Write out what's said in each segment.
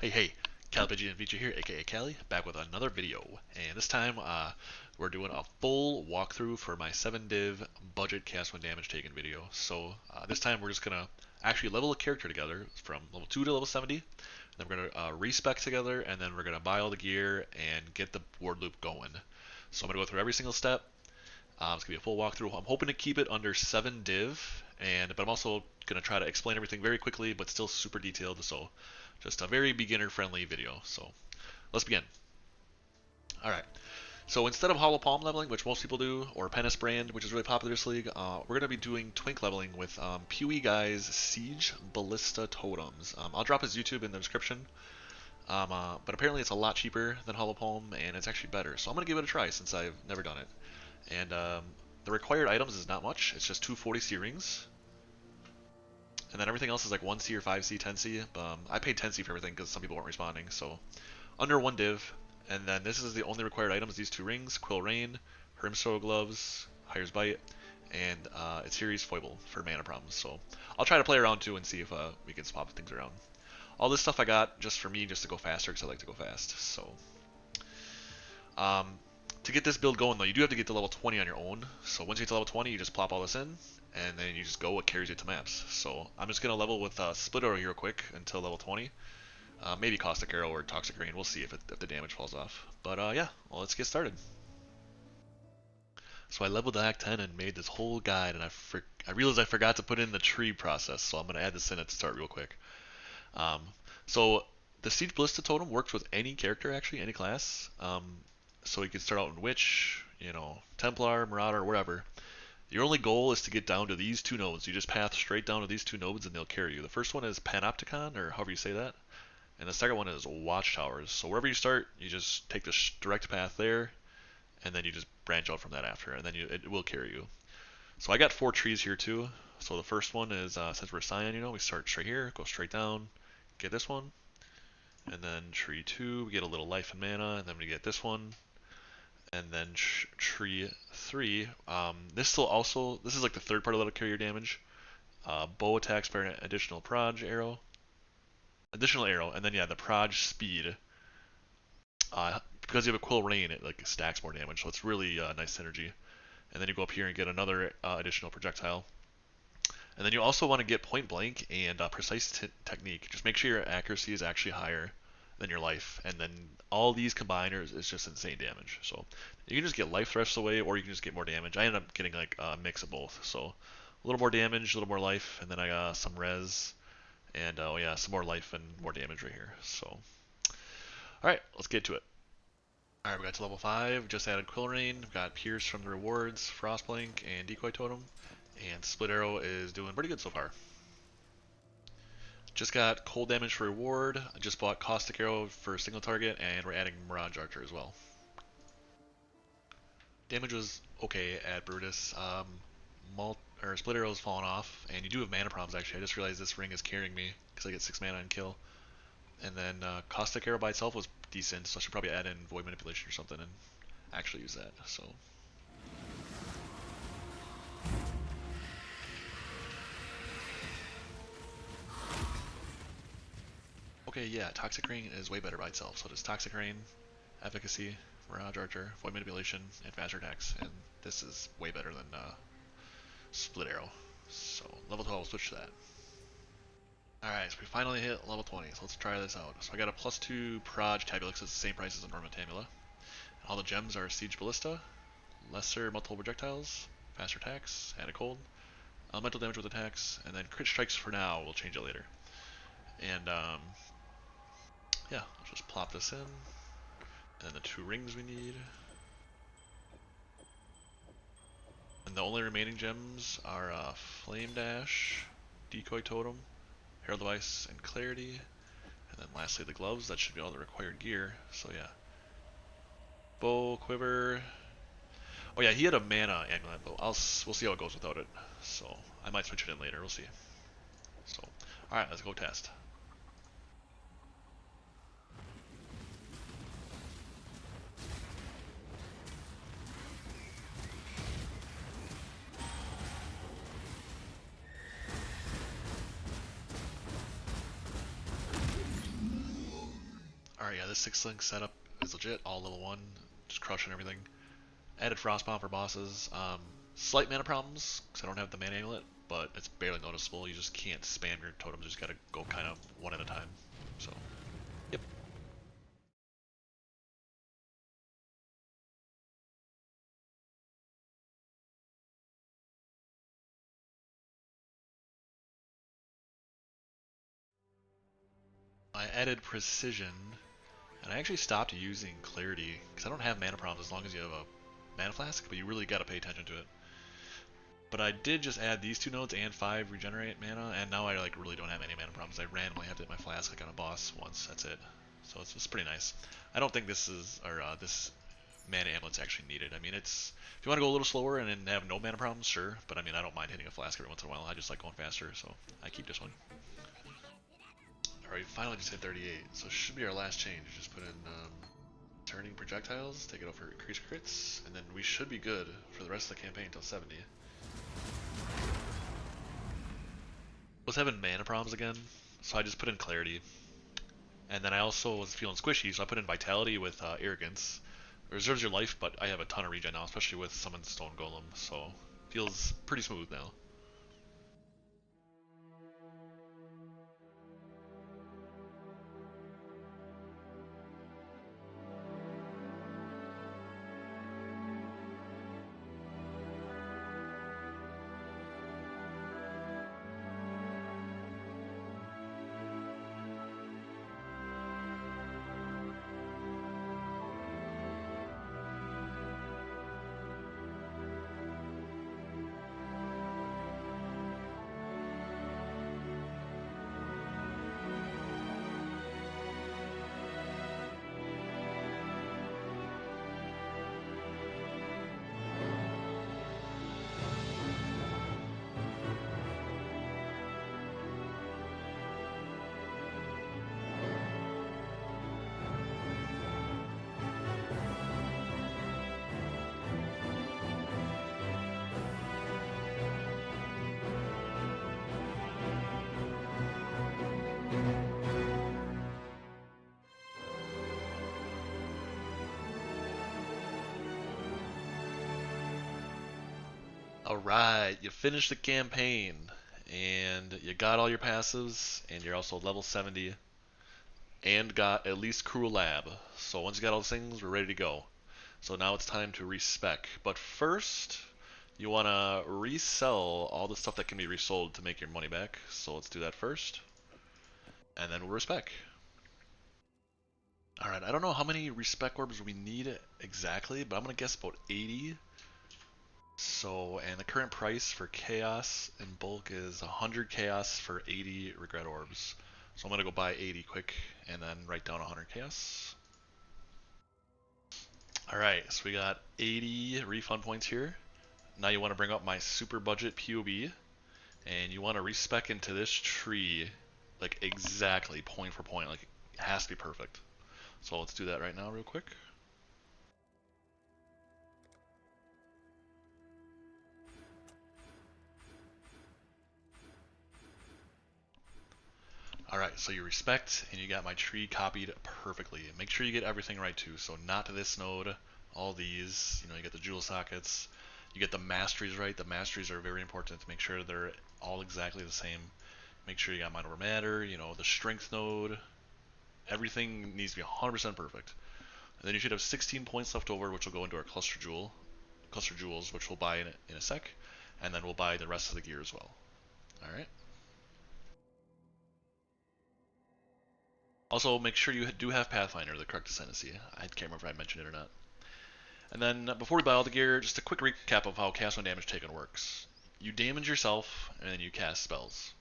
Hey, CalPG Feature here, aka Callie, back with another video. And this time, we're doing a full walkthrough for my 7-div budget cast when damage taken video. So this time we're just gonna actually level a character together from level 2 to level 70. Then we're gonna respec together, and then we're gonna buy all the gear and get the ward loop going. So I'm gonna go through every single step. It's gonna be a full walkthrough. I'm hoping to keep it under 7-div, but I'm also gonna try to explain everything very quickly, but still super detailed. So just a very beginner-friendly video. So let's begin. All right. So instead of Hollow Palm leveling, which most people do, or Penis Brand, which is really popular this league, we're going to be doing Twink leveling with POE Guy's Siege Ballista Totems. I'll drop his YouTube in the description, but apparently it's a lot cheaper than Hollow Palm, and it's actually better. So I'm going to give it a try since I've never done it. And the required items is not much. It's just 2 40C rings. And then everything else is like 1C or 5C, 10C. I paid 10C for everything because some people weren't responding. So under 1 div. And then this is the only required items, these 2 rings, Quill Rain, Hermstro Gloves, Hire's Bite, and it's Series Foible for mana problems. So I'll try to play around too and see if we can swap things around. All this stuff I got just for me, just to go faster because I like to go fast. So to get this build going though, you do have to get to level 20 on your own. So once you get to level 20, you just plop all this in, and then you just go, it carries you to maps. So I'm just going to level with Split Arrow here quick until level 20. Maybe Caustic Arrow or Toxic Rain, we'll see if the damage falls off. But yeah, well, let's get started. So I leveled to Act 10 and made this whole guide, and I realized I forgot to put in the tree process, so I'm going to add this in at the start real quick. So the Siege Ballista Totem works with any character, actually, any class. So you can start out in Witch, Templar, Marauder, whatever. Your only goal is to get down to these 2 nodes. You just path straight down to these 2 nodes and they'll carry you. The first one is Panopticon, or however you say that. And the second one is Watchtowers. So wherever you start, you just take the direct path there, and then you just branch out from that after, and then it will carry you. So I got 4 trees here too. So the first one is, since we're Scion, we start straight here, go straight down, get this one. And then tree 2, we get a little life and mana, and then we get this one. And then tree 3, this is like the third part of that'll carry your damage. Bow attacks for an additional additional arrow, and then yeah, the proj speed. Because you have a Quill Rain, it like stacks more damage, so it's really nice synergy. And then you go up here and get another additional projectile. And then you also want to get Point Blank and Precise Technique. Just make sure your accuracy is actually higher than your life, and then all these combiners is just insane damage. So you can just get life thresh away, or you can just get more damage. I ended up getting like a mix of both, so a little more damage, a little more life, and then I got some res, and oh yeah, some more life and more damage right here. So alright, let's get to it. Alright, we got to level 5, just added Quill Rain, we've got Pierce from the rewards, Frostblink, and Decoy Totem, and Split Arrow is doing pretty good so far. Just got cold damage for reward, I just bought Caustic Arrow for single target, and we're adding Mirage Archer as well. Damage was okay at Brutus. Split Arrow's fallen off, and you do have mana problems actually. I just realized this ring is carrying me because I get 6 mana and kill. And then Caustic Arrow by itself was decent, so I should probably add in Void Manipulation or something and actually use that. So. Okay, yeah, Toxic Rain is way better by itself. So does Toxic Rain, Efficacy, Mirage Archer, Void Manipulation, and Faster Attacks, and this is way better than Split Arrow. So level 12, we'll switch to that. Alright, so we finally hit level 20, so let's try this out. So I got a +2 Proj Tabula, it's the same price as a normal Tabula. All the gems are Siege Ballista, lesser multiple projectiles, faster attacks, and a cold, elemental damage with attacks, and then crit strikes for now, we'll change it later. And yeah, I'll just plop this in, and then the 2 rings we need. And the only remaining gems are Flame Dash, Decoy Totem, Herald of Ice, and Clarity. And then lastly the gloves, that should be all the required gear, so yeah. Bow, Quiver. Oh yeah, he had a mana amulet, but we'll see how it goes without it. So I might switch it in later, we'll see. So, alright, let's go test. this 6-link setup is legit, all level 1, just crushing everything. Added Frostbomb for bosses. Slight mana problems, because I don't have the mana amulet, but it's barely noticeable. You just can't spam your totems, you just gotta go kind of one at a time. So, yep. I added Precision, and I actually stopped using Clarity, because I don't have mana problems as long as you have a mana flask, but you really gotta pay attention to it. But I did just add these 2 nodes and 5 regenerate mana, and now I like really don't have any mana problems. I randomly have to hit my flask like on a boss once, that's it. So it's pretty nice. I don't think this is, or this mana amulet's actually needed. I mean, it's, if you want to go a little slower and then have no mana problems, sure, but I mean, I don't mind hitting a flask every once in a while. I just like going faster, so I keep this one. Alright, finally just hit 38, so it should be our last change. Just put in turning projectiles, take it over increased crits, and then we should be good for the rest of the campaign until 70. I was having mana problems again, so I just put in Clarity. And then I also was feeling squishy, so I put in Vitality with Arrogance. It reserves your life, but I have a ton of regen now, especially with Summon Stone Golem, so feels pretty smooth now. Alright, you finished the campaign, and you got all your passives, and you're also level 70, and got at least Cruel Lab. So once you got all those things, we're ready to go. So now it's time to respec. But first, you want to resell all the stuff that can be resold to make your money back. So let's do that first, and then we'll respec. Alright, I don't know how many respec orbs we need exactly, but I'm going to guess about 80. So, and the current price for Chaos in bulk is 100 Chaos for 80 Regret Orbs. So I'm going to go buy 80 quick and then write down 100 Chaos. Alright, so we got 80 refund points here. Now you want to bring up my super budget POE, and you want to respec into this tree like exactly point for point, like it has to be perfect. So let's do that right now real quick. Alright, so you respect, and you got my tree copied perfectly. Make sure you get everything right too, so not to this node, all these, you know, you get the jewel sockets, you get the masteries right. The masteries are very important to make sure they're all exactly the same. Make sure you got mind over matter, you know, the strength node, everything needs to be 100% perfect. And then you should have 16 points left over, which will go into our cluster jewels, which we'll buy in a sec, and then we'll buy the rest of the gear as well. Alright. Also, make sure you do have Pathfinder, the correct ascendancy. I can't remember if I mentioned it or not. And then, before we buy all the gear, just a quick recap of how cast when damage taken works. You damage yourself, and then you cast spells.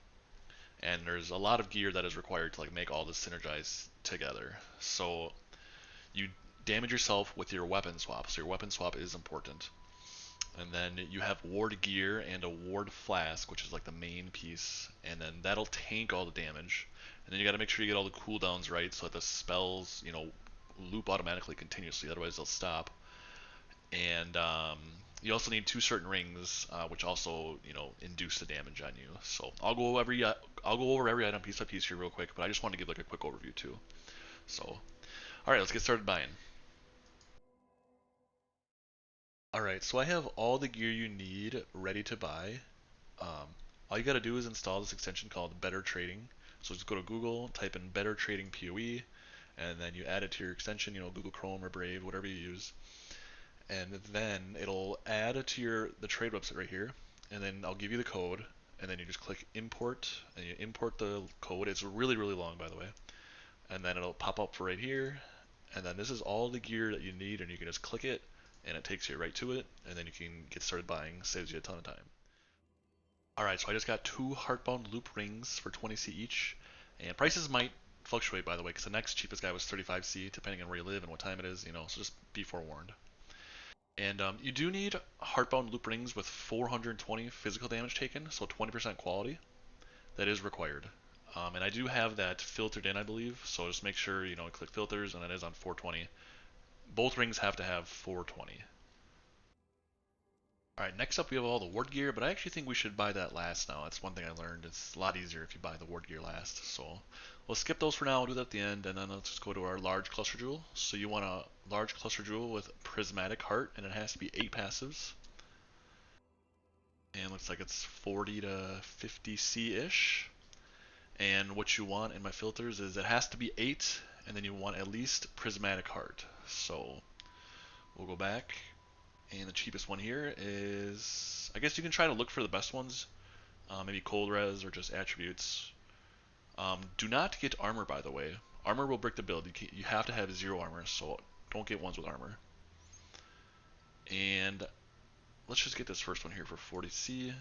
And there's a lot of gear that is required to like make all this synergize together. So, you damage yourself with your weapon swap. So your weapon swap is important. And then you have ward gear and a ward flask, which is like the main piece, and then that'll tank all the damage. And then you got to make sure you get all the cooldowns right so that the spells, you know, loop automatically continuously, otherwise they'll stop. And you also need 2 certain rings, which also, you know, induce the damage on you. So I'll go over every item piece by piece here real quick, but I just want to give like a quick overview too. So All right, let's get started buying. All right, so I have all the gear you need ready to buy. Um, all you got to do is install this extension called Better Trading. So just go to Google, type in Better Trading POE, and then you add it to your extension, Google Chrome or Brave, whatever you use. And then it'll add to the trade website right here, and then I'll give you the code, and then you just click import, and you import the code. It's really, really long, by the way. And then it'll pop up for right here, and then this is all the gear that you need, and you can just click it, and it takes you right to it, and then you can get started buying. Saves you a ton of time. Alright, so I just got 2 Heartbound Loop rings for 20C each, and prices might fluctuate, by the way, because the next cheapest guy was 35C, depending on where you live and what time it is, so just be forewarned. And you do need Heartbound Loop rings with 420 physical damage taken, so 20% quality. That is required. And I do have that filtered in, I believe, so just make sure, click filters, and it is on 420. Both rings have to have 420. Alright, next up we have all the ward gear, but I actually think we should buy that last now. That's one thing I learned. It's a lot easier if you buy the ward gear last. So we'll skip those for now, we'll do that at the end, and then let's just go to our large cluster jewel. So you want a large cluster jewel with prismatic heart, and it has to be 8 passives. And looks like it's 40 to 50 C-ish. And what you want in my filters is it has to be 8, and then you want at least prismatic heart. So we'll go back, and the cheapest one here is, I guess you can try to look for the best ones, maybe cold res or just attributes. Do not get armor, by the way. Armor will break the build. You have to have 0 armor, so don't get ones with armor. And let's just get this first one here for 40C.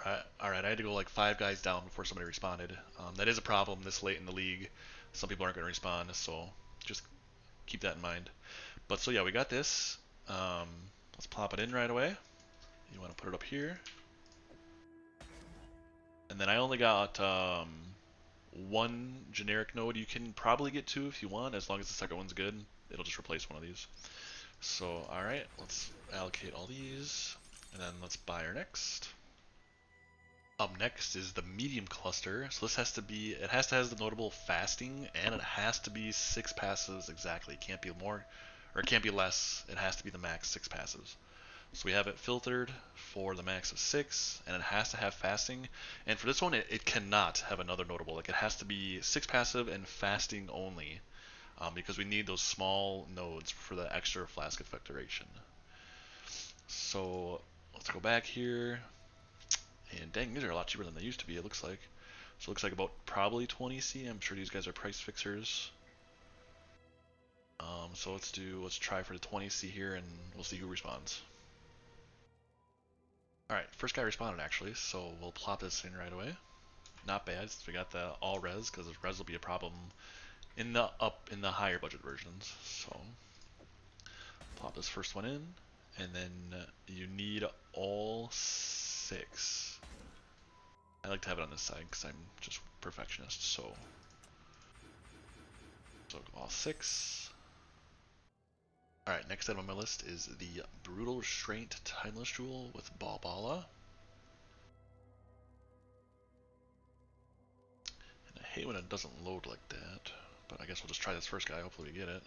Alright, I had to go like 5 guys down before somebody responded. That is a problem this late in the league. Some people aren't going to respond, so just keep that in mind. But so yeah, we got this. Let's plop it in right away. You want to put it up here. And then I only got 1 generic node. You can probably get 2 if you want, as long as the second one's good. It'll just replace one of these. So alright, let's allocate all these. And then let's buy our next. Up next is the medium cluster. So this has to be, it has to have the notable fasting, and it has to be 6 passives exactly. It can't be more, or it can't be less. It has to be the max 6 passives. So we have it filtered for the max of 6, and it has to have fasting. And for this one, it cannot have another notable. Like, it has to be 6 passive and fasting only, because we need those small nodes for the extra flask effect duration. So let's go back here. And dang, these are a lot cheaper than they used to be, it looks like. So it looks like about probably 20C. I'm sure these guys are price fixers. So let's try for the 20C here, and we'll see who responds. Alright, first guy responded actually, so we'll plop this in right away. Not bad, since we got the all res, because res will be a problem in the higher budget versions. So plop this first one in, and then you need all 6. I like to have it on this side because I'm just perfectionist. So all 6. Alright, next item on my list is the Brutal Restraint Timeless Jewel with Balbala. And I hate when it doesn't load like that, but I guess we'll just try this first guy, hopefully we get it.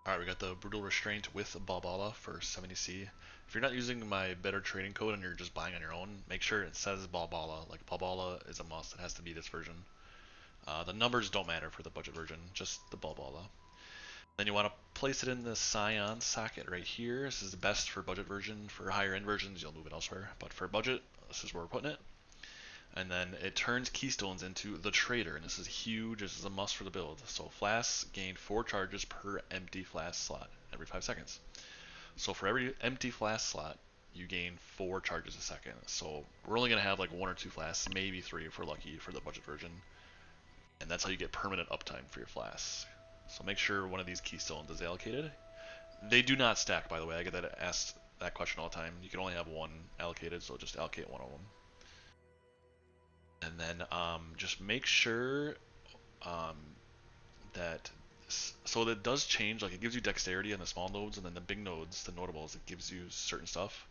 Alright, we got the Brutal Restraint with Balbala for 70C. If you're not using my better trading code and you're just buying on your own, make sure it says Balbala. Like, Balbala is a must, it has to be this version. The numbers don't matter for the budget version, just the Balbala. Then you want to place it in the Scion socket right here. This is the best for budget version. For higher end versions, you'll move it elsewhere. But for budget, this is where we're putting it. And then it turns keystones into the trader, and this is huge. This is a must for the build. So Flask gain 4 charges per empty Flask slot every 5 seconds. So for every empty Flask slot, you gain 4 charges a second. So we're only going to have like 1 or 2 Flasks, maybe 3 if we're lucky for the budget version. And that's how you get permanent uptime for your Flask. So make sure one of these keystones is allocated. They do not stack, by the way. I get asked that question all the time. You can only have 1 allocated, so just allocate 1 of them. And then just make sure that, so that does change, like it gives you dexterity on the small nodes, and then the big nodes, the notables, it gives you certain stuff.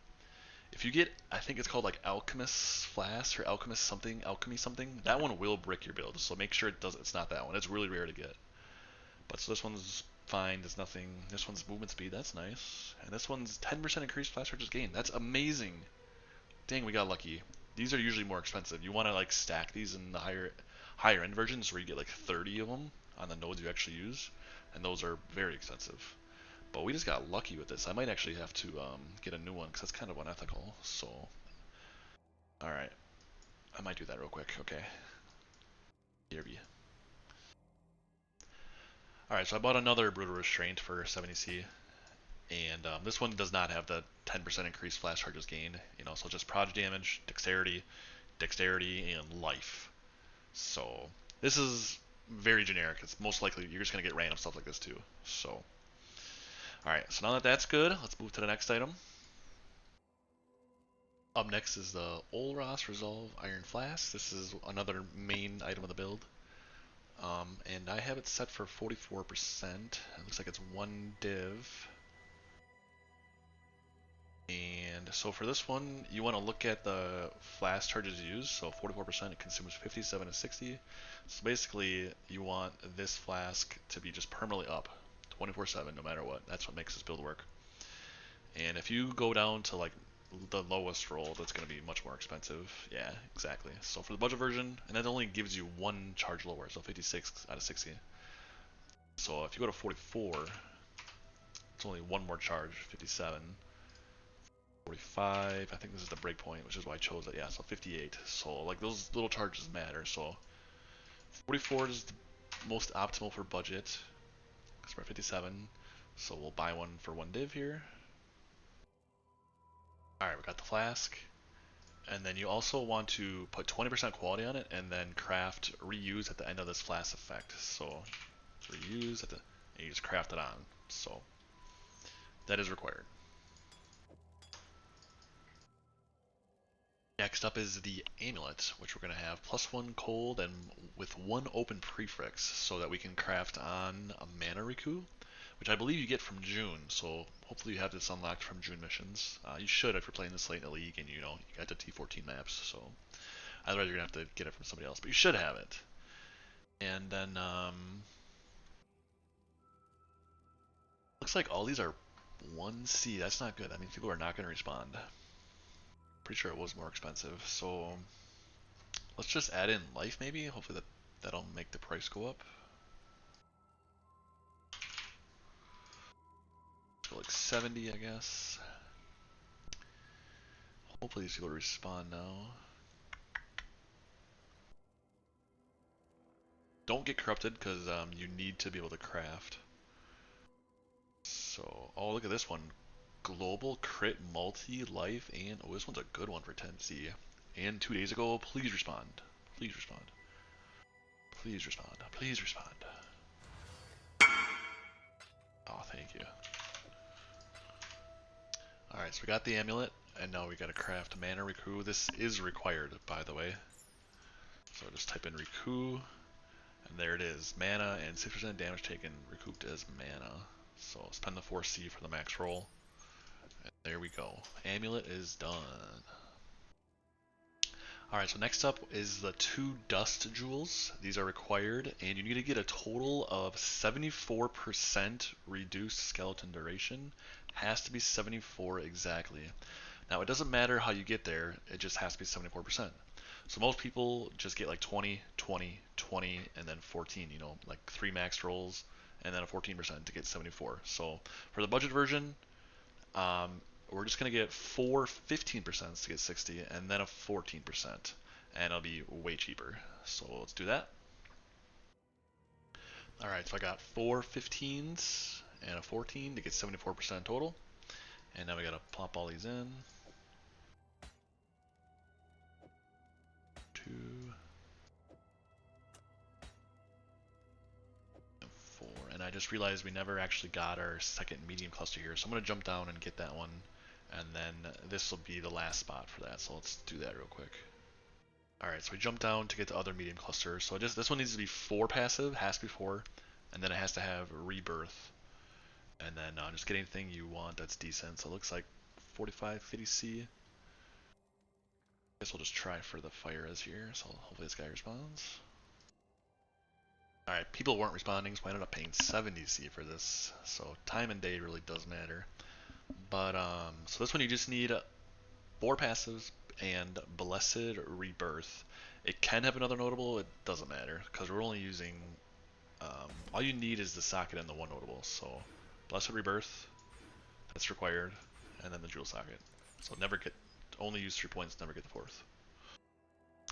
If you get, I think it's called like Alchemist Flask or Alchemy something, that one will brick your build. So make sure it's not that one. It's really rare to get. But so this one's fine, there's nothing. This one's movement speed, that's nice. And this one's 10% increased flash charges gain. That's amazing. Dang, we got lucky. These are usually more expensive. You want to like stack these in the higher end versions where you get like 30 of them on the nodes you actually use, and those are very expensive. But we just got lucky with this. I might actually have to get a new one because that's kind of unethical. So, all right, I might do that real quick. Okay, BRB. All right, so I bought another Brutal Restraint for 70C, and this one does not have the 10% increased flash charges gain. You know, so just prod damage, dexterity, and life. So this is very generic. It's most likely you're just gonna get random stuff like this too. So, all right. So now that that's good, let's move to the next item. Up next is the Olros Resolve Iron Flask. This is another main item of the build. And I have it set for 44%. It looks like it's one div. And so for this one, you want to look at the flask charges used. So 44%, it consumes 57 to 60. So basically, you want this flask to be just permanently up, 24/7, no matter what. That's what makes this build work. And if you go down to like the lowest roll, that's going to be much more expensive. Yeah, exactly. So for the budget version, and that only gives you one charge lower, so 56 out of 60. So if you go to 44, it's only one more charge, 57. 45, I think this is the break point, which is why I chose it. Yeah, so 58. So like those little charges matter. So 44 is the most optimal for budget, because we're at 57. So we'll buy one for one div here. Alright, we got the flask. And then you also want to put 20% quality on it and then craft reuse at the end of this flask effect. So reuse at the, and you just craft it on. So that is required. Next up is the amulet, which we're going to have +1 cold and with 1 open prefix, so that we can craft on a mana Riku, which I believe you get from June. So hopefully you have this unlocked from June missions. You should if you're playing this late in the league and you know you got the T14 maps. So otherwise you're gonna have to get it from somebody else, but you should have it. And then looks like all these are 1C. That's not good. That means people are not going to respond. Pretty sure it was more expensive. So let's just add in life maybe. Hopefully that'll make the price go up. Let's go like 70, I guess. Hopefully these people respond now. Don't get corrupted because you need to be able to craft. So, oh look at this one. Global crit multi-life and, oh this one's a good one for 10C. And 2 days ago, please respond. Please respond. Please respond. Please respond. Oh, thank you. Alright, so we got the amulet, and now we gotta craft mana Riku. This is required, by the way. So just type in Riku, and there it is. Mana and 6% damage taken recouped as mana. So spend the 4C for the max roll. And there we go. Amulet is done. Alright, so next up is the 2 dust jewels. These are required, and you need to get a total of 74% reduced skeleton duration. Has to be 74 exactly. Now it doesn't matter how you get there, it just has to be 74%. So most people just get like 20, 20, 20, and then 14, you know, like 3 max rolls, and then a 14% to get 74. So for the budget version, we're just going to get 4 15% to get 60, and then a 14%, and it'll be way cheaper. So let's do that. Alright, so I got 4 15s and a 14 to get 74% total, and now we got to plop all these in. 2 and 4, and I just realized we never actually got our second medium cluster here, so I'm going to jump down and get that one. And then this will be the last spot for that, so let's do that real quick. Alright, so we jump down to get the other medium cluster. So this one needs to be 4 passive, has to be 4, and then it has to have rebirth. And then just get anything you want that's decent. So it looks like 45, 50C. guess we'll just try for the fire as here, so hopefully this guy responds. Alright, people weren't responding, so I ended up paying 70C for this, so time and day really does matter. But, so this one you just need 4 passives and Blessed Rebirth. It can have another notable, it doesn't matter, because we're only using, all you need is the socket and the one notable, so Blessed Rebirth, that's required, and then the Jewel socket. So never get, only use 3 points, never get the 4th.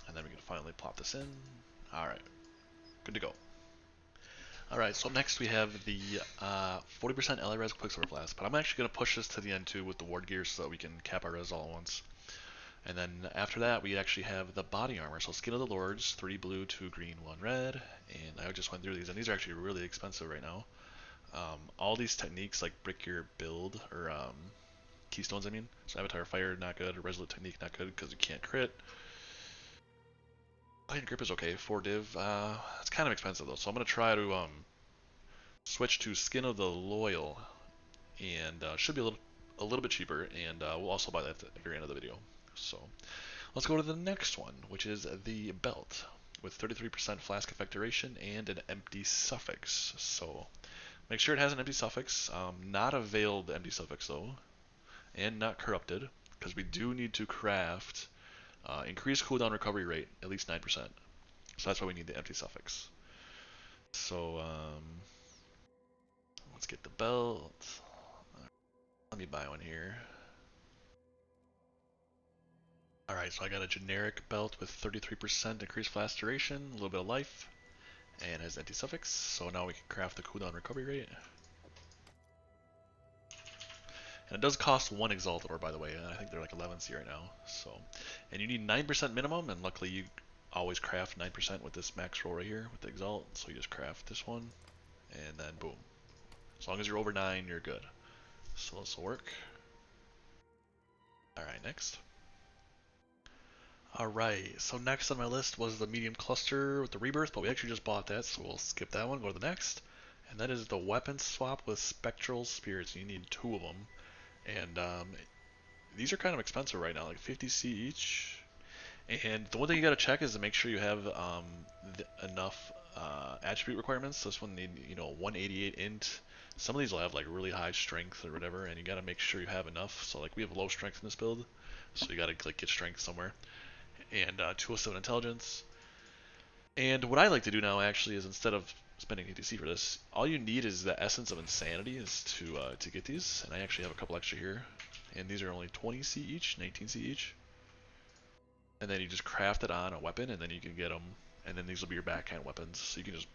And then we can finally plop this in. Alright, good to go. Alright, so next we have the 40% LA res Quicksilver Flask, but I'm actually going to push this to the end too with the ward gear so that we can cap our res all at once. And then after that we actually have the body armor, so Skin of the Lords, 3 blue, 2 green, 1 red, and I just went through these, and these are actually really expensive right now. All these techniques like Brick Your Build, or Keystones I mean, so Avatar Fire not good, Resolute Technique not good because you can't crit. Iron Grip is okay, 4 div, it's kind of expensive though, so I'm going to try to switch to Skin of the Loyal, and should be a little bit cheaper, and we'll also buy that at the very end of the video. So let's go to the next one, which is the belt with 33% flask effect duration and an empty suffix. So make sure it has an empty suffix, not a veiled empty suffix though, and not corrupted, because we do need to craft increased cooldown recovery rate at least 9%. So that's why we need the empty suffix. So let's get the belt. Let me buy one here. Alright, so I got a generic belt with 33% increased flask duration, a little bit of life, and has empty suffix, so now we can craft the cooldown recovery rate. And it does cost 1 Exalted Ore, by the way, and I think they're like 11C right now. So, and you need 9% minimum, and luckily you always craft 9% with this max roll right here, with the Exalt, so you just craft this one, and then boom. As long as you're over 9, you're good. So this will work. Alright, next. Alright, so next on my list was the medium cluster with the rebirth, but we actually just bought that, so we'll skip that one, go to the next. And that is the weapon swap with spectral spirits. You need 2 of them. And these are kind of expensive right now, like 50C each. And the one thing you gotta check is to make sure you have enough attribute requirements. So this one need, 188 int. Some of these will have like really high strength or whatever, and you gotta make sure you have enough. So like we have low strength in this build, so you gotta like get strength somewhere. And 207 intelligence. And what I like to do now actually is, instead of spending ATC for this, all you need is the Essence of Insanity is to get these. And I actually have a couple extra here, and these are only 20C each, 19C each. And then you just craft it on a weapon, and then you can get them. And then these will be your backhand weapons, so you can just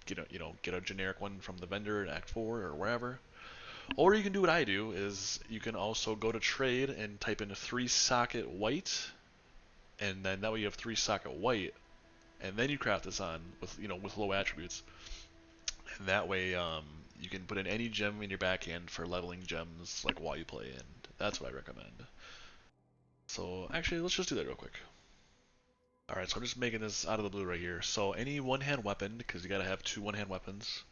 get a generic one from the vendor in Act 4 or wherever. Or you can do what I do, is you can also go to trade and type in 3 socket white, and then that way you have 3 socket white, and then you craft this on with low attributes, and that way you can put in any gem in your backhand for leveling gems like while you play, and that's what I recommend. So actually, let's just do that real quick. Alright, so I'm just making this out of the blue right here. So any one-hand weapon, because you gotta have 2 one-hand weapons,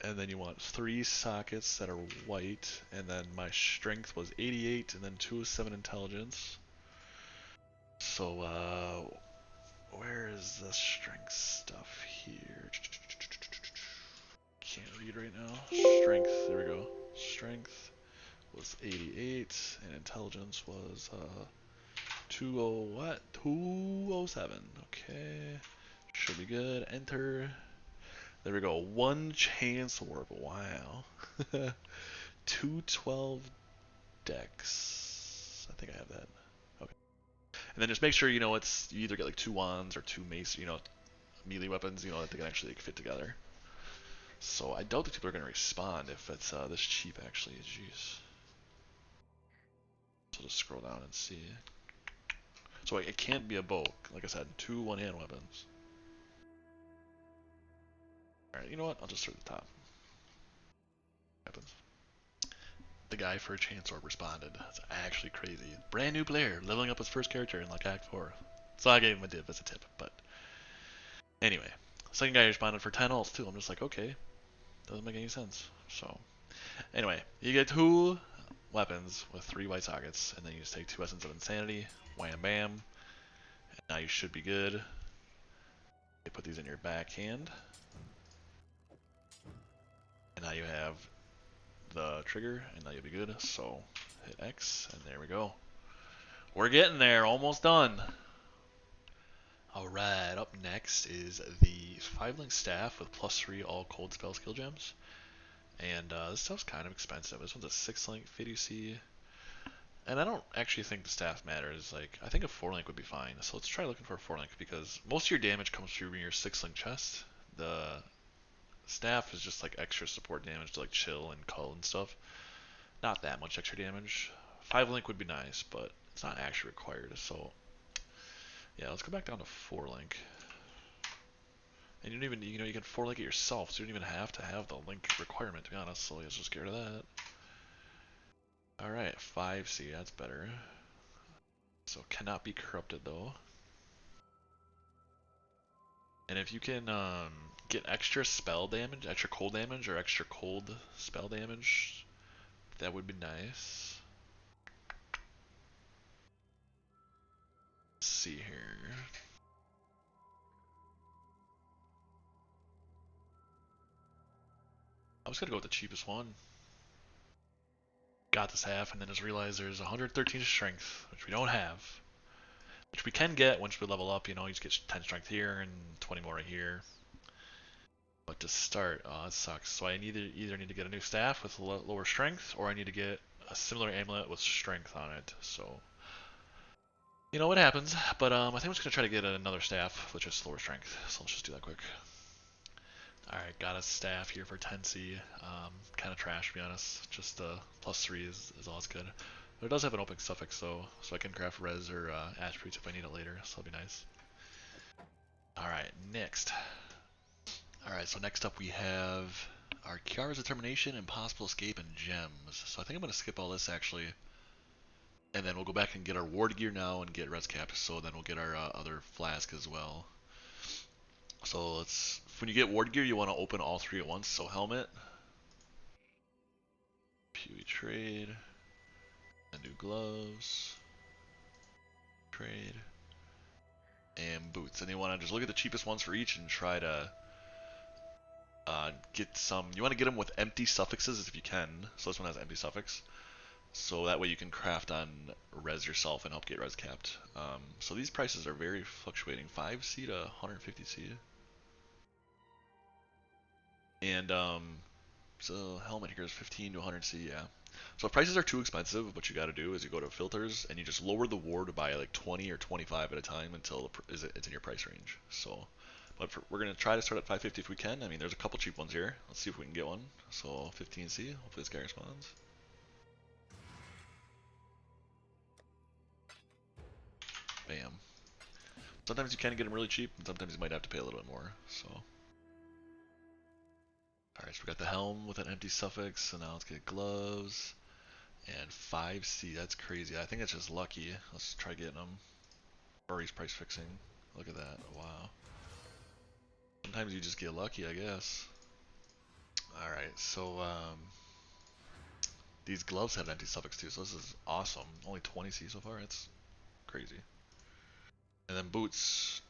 and then you want 3 sockets that are white, and then my strength was 88, and then 207 intelligence. So where is the strength stuff here? Can't read right now. Strength, there we go. Strength was 88, and intelligence was 207. Okay, should be good. Enter. There we go. 1 chance warp. Wow. 212 dex. I think I have that. Okay. And then just make sure you either get like 2 wands or 2 mace, melee weapons, that they can actually fit together. So I doubt that people are going to respond if it's this cheap actually. Jeez. So just scroll down and see. So it can't be a bulk. Like I said, 2 one-hand weapons. Alright, you know what? I'll just start at the top. Weapons. The guy for a chance orb responded. That's actually crazy. Brand new player, leveling up his first character in like Act 4. So I gave him a div as a tip, but anyway. Second guy responded for 10 ults too. I'm just like, okay. Doesn't make any sense. So anyway, you get 2 weapons with 3 white sockets, and then you just take 2 Essence of Insanity, wham bam, and now you should be good. You put these in your backhand, and now you have the trigger, and now you'll be good. So hit X, and there we go. We're getting there, almost done. Alright, up next is the 5-link staff with +3 all cold spell skill gems. And this stuff's kind of expensive. This one's a 6-link FIDUC. And I don't actually think the staff matters. Like, I think a 4-link would be fine. So let's try looking for a 4-link because most of your damage comes through your 6-link chest. The staff is just like extra support damage to like chill and cull and stuff. Not that much extra damage. 5-link would be nice, but it's not actually required. So yeah, let's go back down to 4-link. And you don't even, you can 4-link it yourself, so you don't even have to have the link requirement, to be honest, so let's just get rid of that. Alright, 5C, that's better. So cannot be corrupted though. And if you can get extra spell damage, extra cold damage, or extra cold spell damage, that would be nice. Let's see here. I was gonna go with the cheapest one. Got this half, and then just realized there's 113 strength, which we don't have. Which we can get once we level up, you know, you just get 10 strength here and 20 more right here. But to start, it sucks. So I either need to get a new staff with lower strength, or I need to get a similar amulet with strength on it. So, you know what happens. But I think I'm just gonna try to get another staff with just lower strength. So let's just do that quick. Alright, got a staff here for 10C. Kind of trash, to be honest. Just +3 is all it's good. But it does have an open suffix though, so I can craft res or attributes if I need it later, so that'll be nice. Alright, next. Alright, so next up we have our Char's Determination, Impossible Escape, and Gems. So I think I'm going to skip all this actually. And then we'll go back and get our ward gear now and get res cap, so then we'll get our other flask as well. So let's, when you get ward gear, you want to open all 3 at once. So helmet, POE trade, and new gloves, trade, and boots. And you want to just look at the cheapest ones for each and try to get some. You want to get them with empty suffixes if you can. So this one has empty suffix. So that way you can craft on res yourself and help get res capped. So these prices are very fluctuating. 5C to 150C. And so helmet here is 15 to 100C, yeah. So if prices are too expensive, what you got to do is you go to filters and you just lower the ward by like 20 or 25 at a time until it's in your price range. So, but we're gonna try to start at 550 if we can. I mean, there's a couple cheap ones here. Let's see if we can get one. So 15C. Hopefully this guy responds. Bam. Sometimes you can get them really cheap, and sometimes you might have to pay a little bit more. So. Alright, so we got the helm with an empty suffix, so now let's get gloves. And 5C, that's crazy. I think that's just lucky. Let's try getting them. Or he's price fixing. Look at that, wow. Sometimes you just get lucky, I guess. Alright, so these gloves have an empty suffix too, so this is awesome. Only 20C so far, that's crazy. And then boots,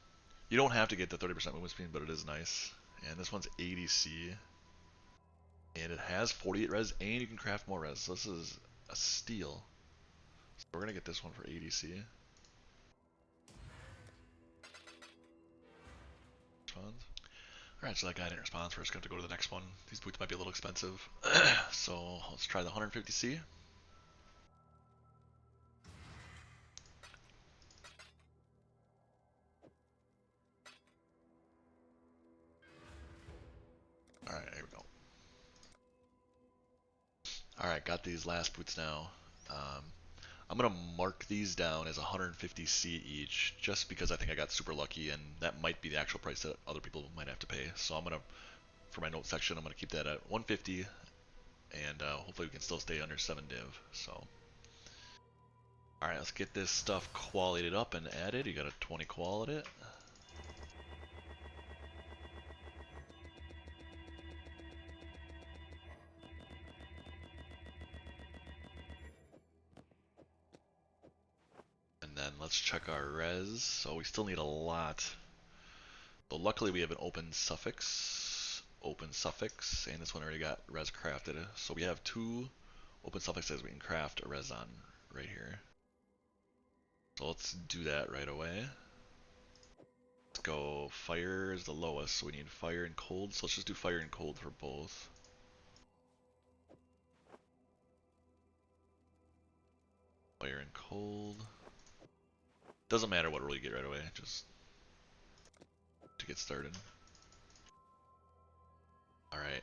you don't have to get the 30% movement speed, but it is nice. And this one's 80C. And it has 48 res, and you can craft more res. So this is a steal. So we're gonna get this one for 80C. Responds. Alright, so that guy didn't respond, so we're just gonna have to go to the next one. These boots might be a little expensive. So let's try the 150C. Alright, here we go. Alright, got these last boots now. I'm going to mark these down as 150C each, just because I think I got super lucky, and that might be the actual price that other people might have to pay. So I'm going to, for my notes section, I'm going to keep that at 150, and hopefully we can still stay under 7 div. So, alright, let's get this stuff qualied up and added. You got a 20 quality it. then let's check our res. So we still need a lot. But luckily we have an open suffix, and this one already got res crafted. So we have 2 open suffixes we can craft a res on right here. So let's do that right away. Let's go, fire is the lowest, so we need fire and cold. So let's just do fire and cold for both. Fire and cold. Doesn't matter what roll you get right away, just to get started. Alright,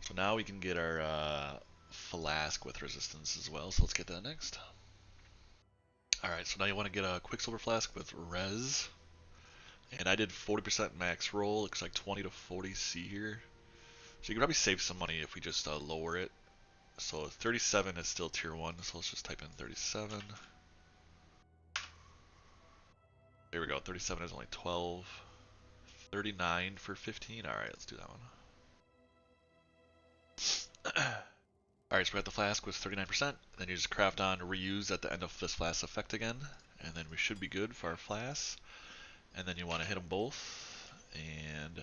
so now we can get our Flask with resistance as well, so let's get that next. Alright, so now you want to get a Quicksilver Flask with res. And I did 40% max roll, looks like 20 to 40 C here. So you can probably save some money if we just lower it. So 37 is still tier 1, so let's just type in 37. There we go, 37 is only 12. 39 for 15, alright, let's do that one. Alright, so we got the flask with 39%, then you just craft on reuse at the end of this flask effect again, and then we should be good for our flasks. And then you want to hit them both, and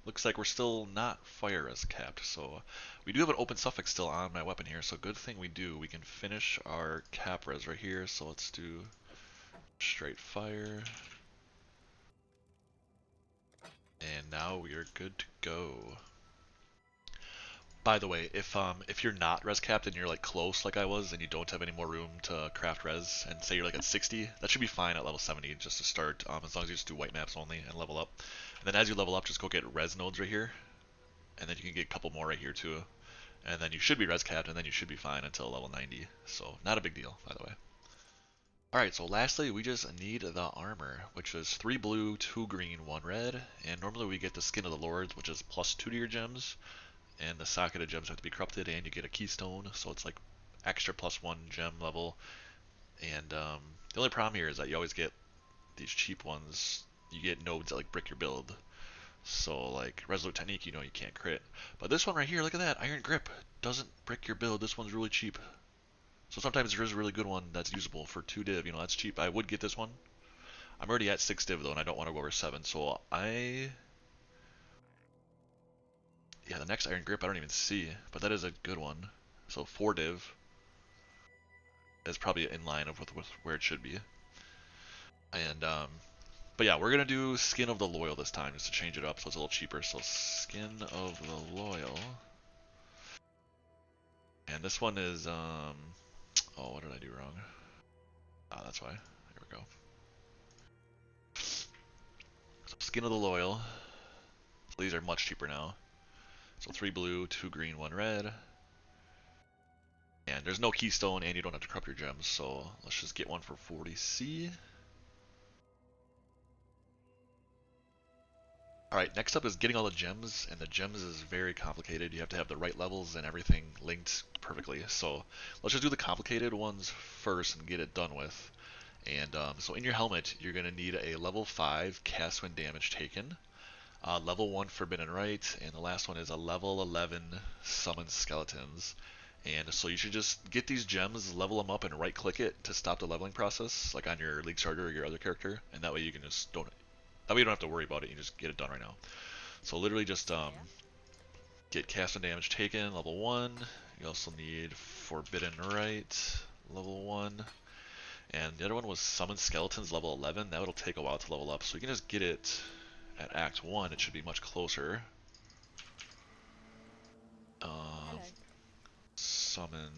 looks like we're still not fire res capped, so we do have an open suffix still on my weapon here, so good thing we do. We can finish our cap res right here, so let's do straight fire. And now we are good to go. By the way, if you're not res capped and you're like close like I was and you don't have any more room to craft res, and say you're like at 60, that should be fine at level 70 just to start, as long as you just do white maps only and level up. And then as you level up, just go get res nodes right here, and then you can get a couple more right here too. And then you should be res capped, and then you should be fine until level 90. So not a big deal, by the way. Alright, so lastly we just need the armor, which is 3 blue, 2 green, 1 red, and normally we get the skin of the lords, which is +2 to your gems. And the socket of gems have to be corrupted, and you get a keystone, so it's like extra +1 gem level. And the only problem here is that you always get these cheap ones. You get nodes that like brick your build. So like Resolute Technique, you know you can't crit. But this one right here, look at that, Iron Grip doesn't brick your build. This one's really cheap. So sometimes there is a really good one that's usable for 2 div. You know, that's cheap. I would get this one. I'm already at 6 div though, and I don't want to go over 7. So yeah, the next Iron Grip I don't even see, but that is a good one. So 4 div is probably in line with where it should be. And but yeah, we're gonna do Skin of the Loyal this time just to change it up so it's a little cheaper. So Skin of the Loyal, and this one is oh, what did I do wrong? Ah, that's why. There we go. So Skin of the Loyal. So these are much cheaper now. So 3 blue, 2 green, 1 red. And there's no keystone, and you don't have to corrupt your gems, so let's just get one for 40C. Alright, next up is getting all the gems, and the gems is very complicated. You have to have the right levels and everything linked perfectly. So let's just do the complicated ones first and get it done with. And so in your helmet, you're going to need a level 5 cast when damage taken, level 1 Forbidden Rite, and the last one is a level 11 Summon Skeletons. And so you should just get these gems, level them up, and right-click it to stop the leveling process, like on your League Starter or your other character, and that way you can just that way you don't have to worry about it. You just get it done right now. So literally just get cast and damage taken, level 1. You also need Forbidden Rite, level 1. And the other one was Summon Skeletons, level 11. That will take a while to level up, so you can just get it at Act 1. It should be much closer. Summon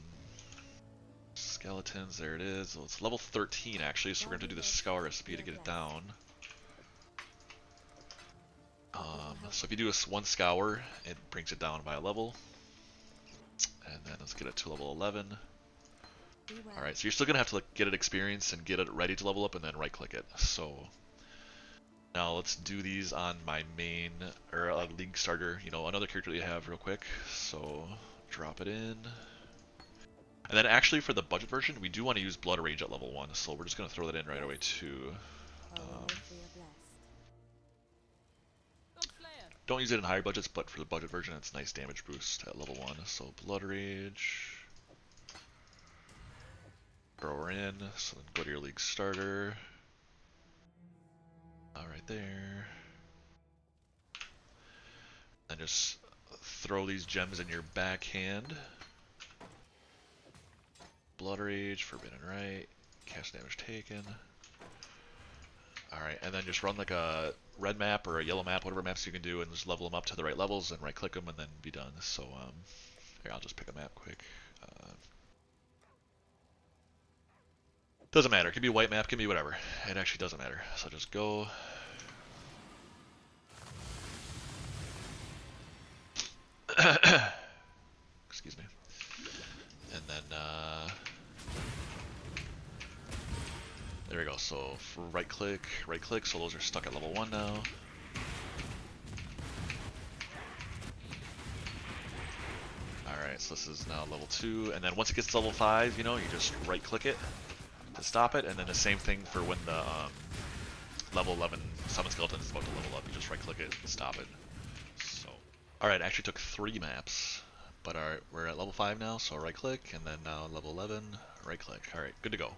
Skeletons, there it is. Well, it's level 13 actually, so we're going to do the Scour recipe to get it down. So if you do one Scour, it brings it down by a level. And then let's get it to level 11. Alright, so you're still going to have to get it experience and get it ready to level up and then right click it. So now let's do these on my main, or League Starter, you know, another character that you have real quick. So drop it in. And then actually for the budget version, we do want to use Blood Rage at level 1, so we're just going to throw that in right away too. Don't use it in higher budgets, but for the budget version, it's nice damage boost at level 1. So Blood Rage. thrower in. So then go to your league starter. Right there. And just throw these gems in your backhand. Blood Rage, Forbidden Right, cast damage taken. Alright, and then just run like a red map or a yellow map, whatever maps you can do, and just level them up to the right levels and right click them and then be done. So, here, I'll just pick a map quick. Doesn't matter, it can be a white map, it can be whatever. It actually doesn't matter. So just go. Excuse me. And then, there we go. So for right click, so those are stuck at level 1 now. Alright, so this is now level 2, and then once it gets to level 5, you know, you just right click it to stop it, and then the same thing for when the level 11 summon skeleton is about to level up, you just right click it and stop it. So, alright, it actually took 3 maps, but alright, we're at level 5 now, so right click, and then now level 11, right click. Alright, good to go.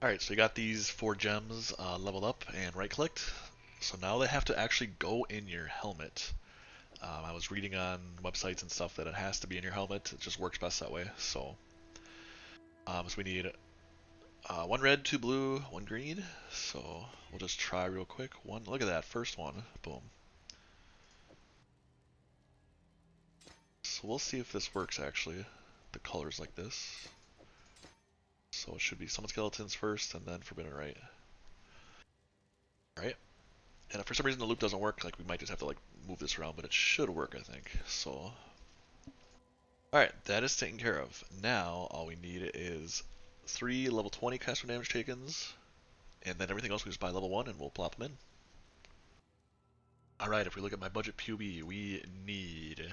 Alright, so you got these 4 gems leveled up and right clicked, so now they have to actually go in your helmet. I was reading on websites and stuff that it has to be in your helmet. It just works best that way. So we need 1 red, 2 blue, 1 green. So we'll just try real quick. Look at that, first one. Boom. So we'll see if this works actually. The colors like this. So it should be summon skeletons first and then Forbidden Right. Alright. And if for some reason the loop doesn't work, like we might just have to like move this around, but it should work, I think. So, alright, that is taken care of. Now all we need is 3 level 20 caster damage takens, and then everything else we just buy level 1 and we'll plop them in. Alright, if we look at my budget POE, we need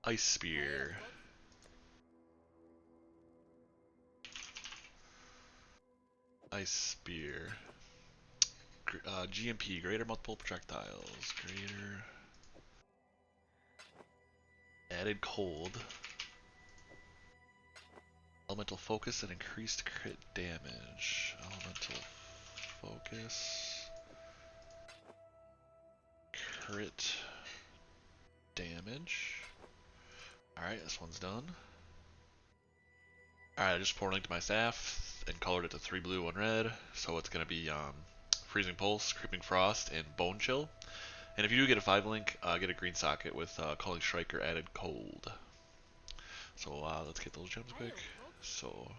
Ice Spear. Ice Spear. GMP, greater multiple projectiles, greater added cold, elemental focus and increased crit damage, elemental focus, crit damage. Alright, this one's done. Alright, I just poured linked my staff and colored it to 3 blue, 1 red, so it's gonna be Freezing Pulse, Creeping Frost, and Bone Chill. And if you do get a 5 link, get a green socket with Calling Strike or Added Cold. So let's get those gems quick. So,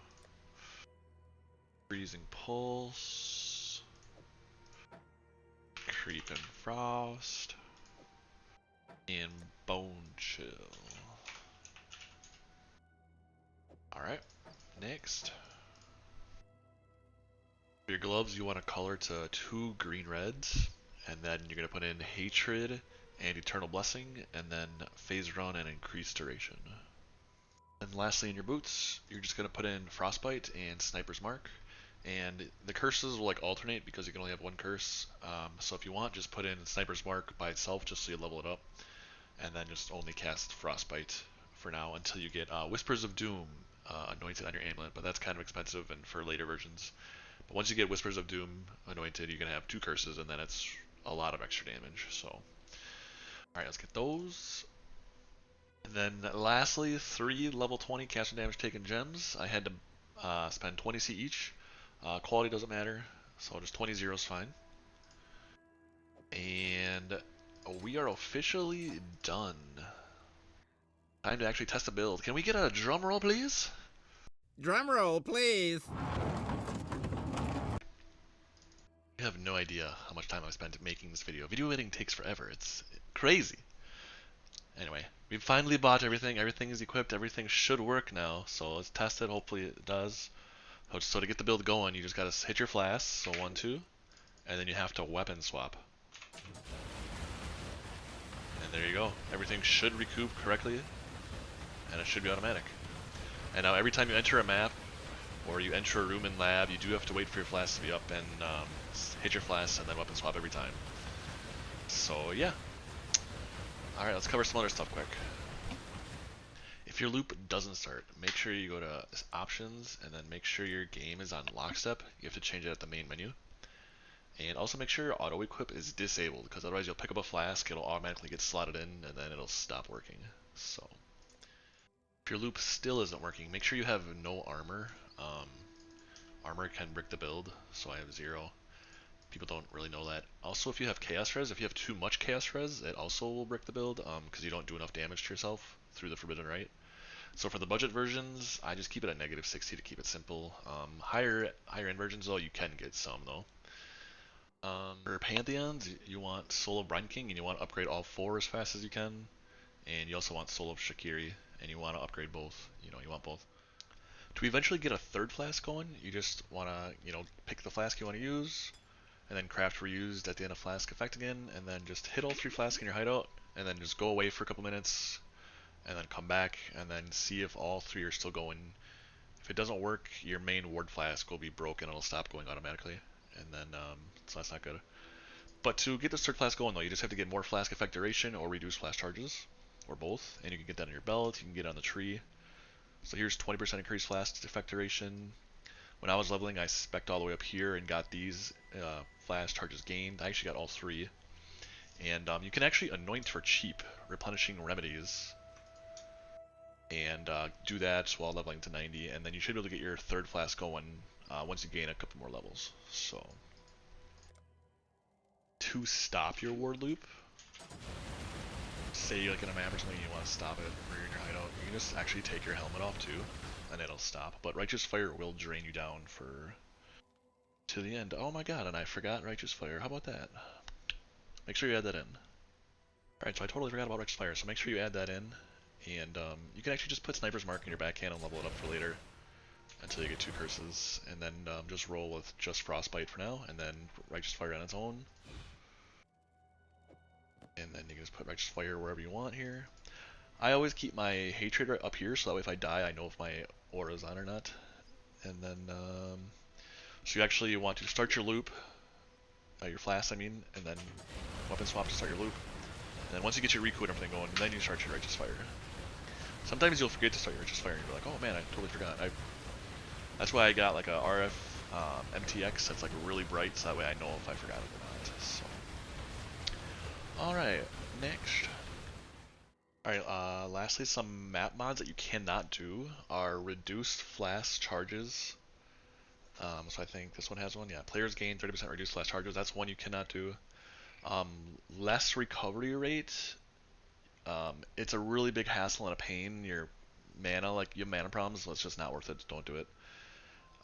Freezing Pulse, Creeping Frost, and Bone Chill. Alright, next. For your gloves, you want to color to 2 green reds, and then you're going to put in Hatred and Eternal Blessing, and then Phase Run and Increased Duration. And lastly, in your boots, you're just going to put in Frostbite and Sniper's Mark, and the curses will like alternate because you can only have 1 curse, so if you want, just put in Sniper's Mark by itself just so you level it up, and then just only cast Frostbite for now until you get Whispers of Doom anointed on your amulet, but that's kind of expensive and for later versions. But once you get Whispers of Doom anointed, you're going to have 2 curses, and then it's a lot of extra damage. So, alright, let's get those. And then lastly, 3 level 20 caster damage taken gems. I had to spend 20C each. Quality doesn't matter, so just 20 zeros fine. And we are officially done. Time to actually test a build. Can we get a drum roll, please? Drum roll, please. You have no idea how much time I've spent making this video. Video editing takes forever. It's crazy. Anyway, we've finally bought everything. Everything is equipped. Everything should work now. So let's test it. Hopefully it does. So to get the build going, you just gotta hit your Flask. So 1, 2. And then you have to weapon swap. And there you go. Everything should recoup correctly. And it should be automatic. And now every time you enter a map, or you enter a room in lab, you do have to wait for your Flask to be up and hit your Flask and then weapon swap every time. So yeah. Alright, let's cover some other stuff quick. If your loop doesn't start, make sure you go to options and then make sure your game is on lockstep. You have to change it at the main menu. And also make sure your auto equip is disabled, because otherwise you'll pick up a flask, it'll automatically get slotted in, and then it'll stop working. So if your loop still isn't working, make sure you have no armor. Armor can brick the build, so I have 0. People don't really know that. Also, if you have chaos res, if you have too much chaos res, it also will brick the build, because you don't do enough damage to yourself through the Forbidden Right. So for the budget versions, I just keep it at -60 to keep it simple. Higher end versions though, you can get some though. For Pantheons, you want Soul of Brine King, and you want to upgrade all 4 as fast as you can. And you also want Soul of Shakiri, and you want to upgrade both. You want both. To eventually get a 3rd flask going, you just want to, pick the flask you want to use, and then craft reused at the end of flask effect again, and then just hit all 3 flasks in your hideout, and then just go away for a couple minutes, and then come back, and then see if all 3 are still going. If it doesn't work, your main ward flask will be broken, it'll stop going automatically, and then, so that's not good. But to get this 3rd flask going though, you just have to get more flask effect duration or reduce flask charges, or both, and you can get that on your belt, you can get it on the tree. So here's 20% increased flask effect duration. When I was leveling, I spec'd all the way up here and got these flask charges gained. I actually got all 3. And you can actually anoint for cheap, replenishing remedies, and do that while leveling to 90, and then you should be able to get your 3rd flask going once you gain a couple more levels. So to stop your ward loop, say you're like in a map or something, you want to stop it, or you're in your hideout, you can just actually take your helmet off too, and it'll stop. But Righteous Fire will drain you down to the end. Oh my god, and I forgot Righteous Fire. How about that? Make sure you add that in. Alright, so I totally forgot about Righteous Fire, so make sure you add that in. And you can actually just put Sniper's Mark in your backhand and level it up for later until you get 2 curses, and then just roll with just Frostbite for now, and then Righteous Fire on its own. And then you can just put Righteous Fire wherever you want here. I always keep my Hatred right up here, so that way if I die, I know if my aura is on or not. And then, so you actually want to start your loop, your flask, I mean, and then weapon swap to start your loop. And then once you get your recoup and everything going, then you start your Righteous Fire. Sometimes you'll forget to start your Righteous Fire, and you're like, oh man, I totally forgot. That's why I got like a RF MTX that's like really bright, so that way I know if I forgot it or not. So. Alright, next. Alright, lastly, some map mods that you cannot do are reduced flask charges. So I think this one has one. Yeah, players gain 30% reduced flask charges. That's one you cannot do. Less recovery rate. It's a really big hassle and a pain. Your mana, like you have mana problems, so it's just not worth it. Don't do it.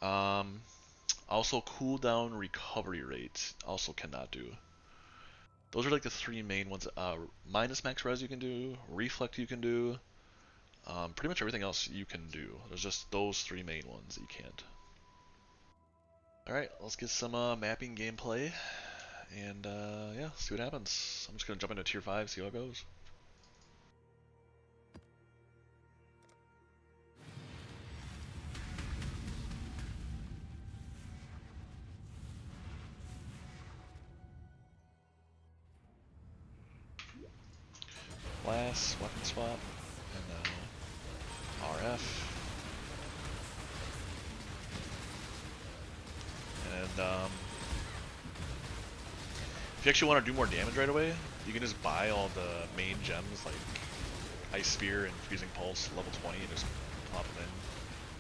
Also, cooldown recovery rate also cannot do. Those are like the 3 main ones. Minus max res you can do, reflect you can do, pretty much everything else you can do. There's just those 3 main ones that you can't. Alright, let's get some mapping gameplay, and yeah, see what happens. I'm just going to jump into tier 5, see how it goes. Flask, weapon swap, and RF. And if you actually want to do more damage right away, you can just buy all the main gems like Ice Spear and Freezing Pulse level 20 and just plop them in,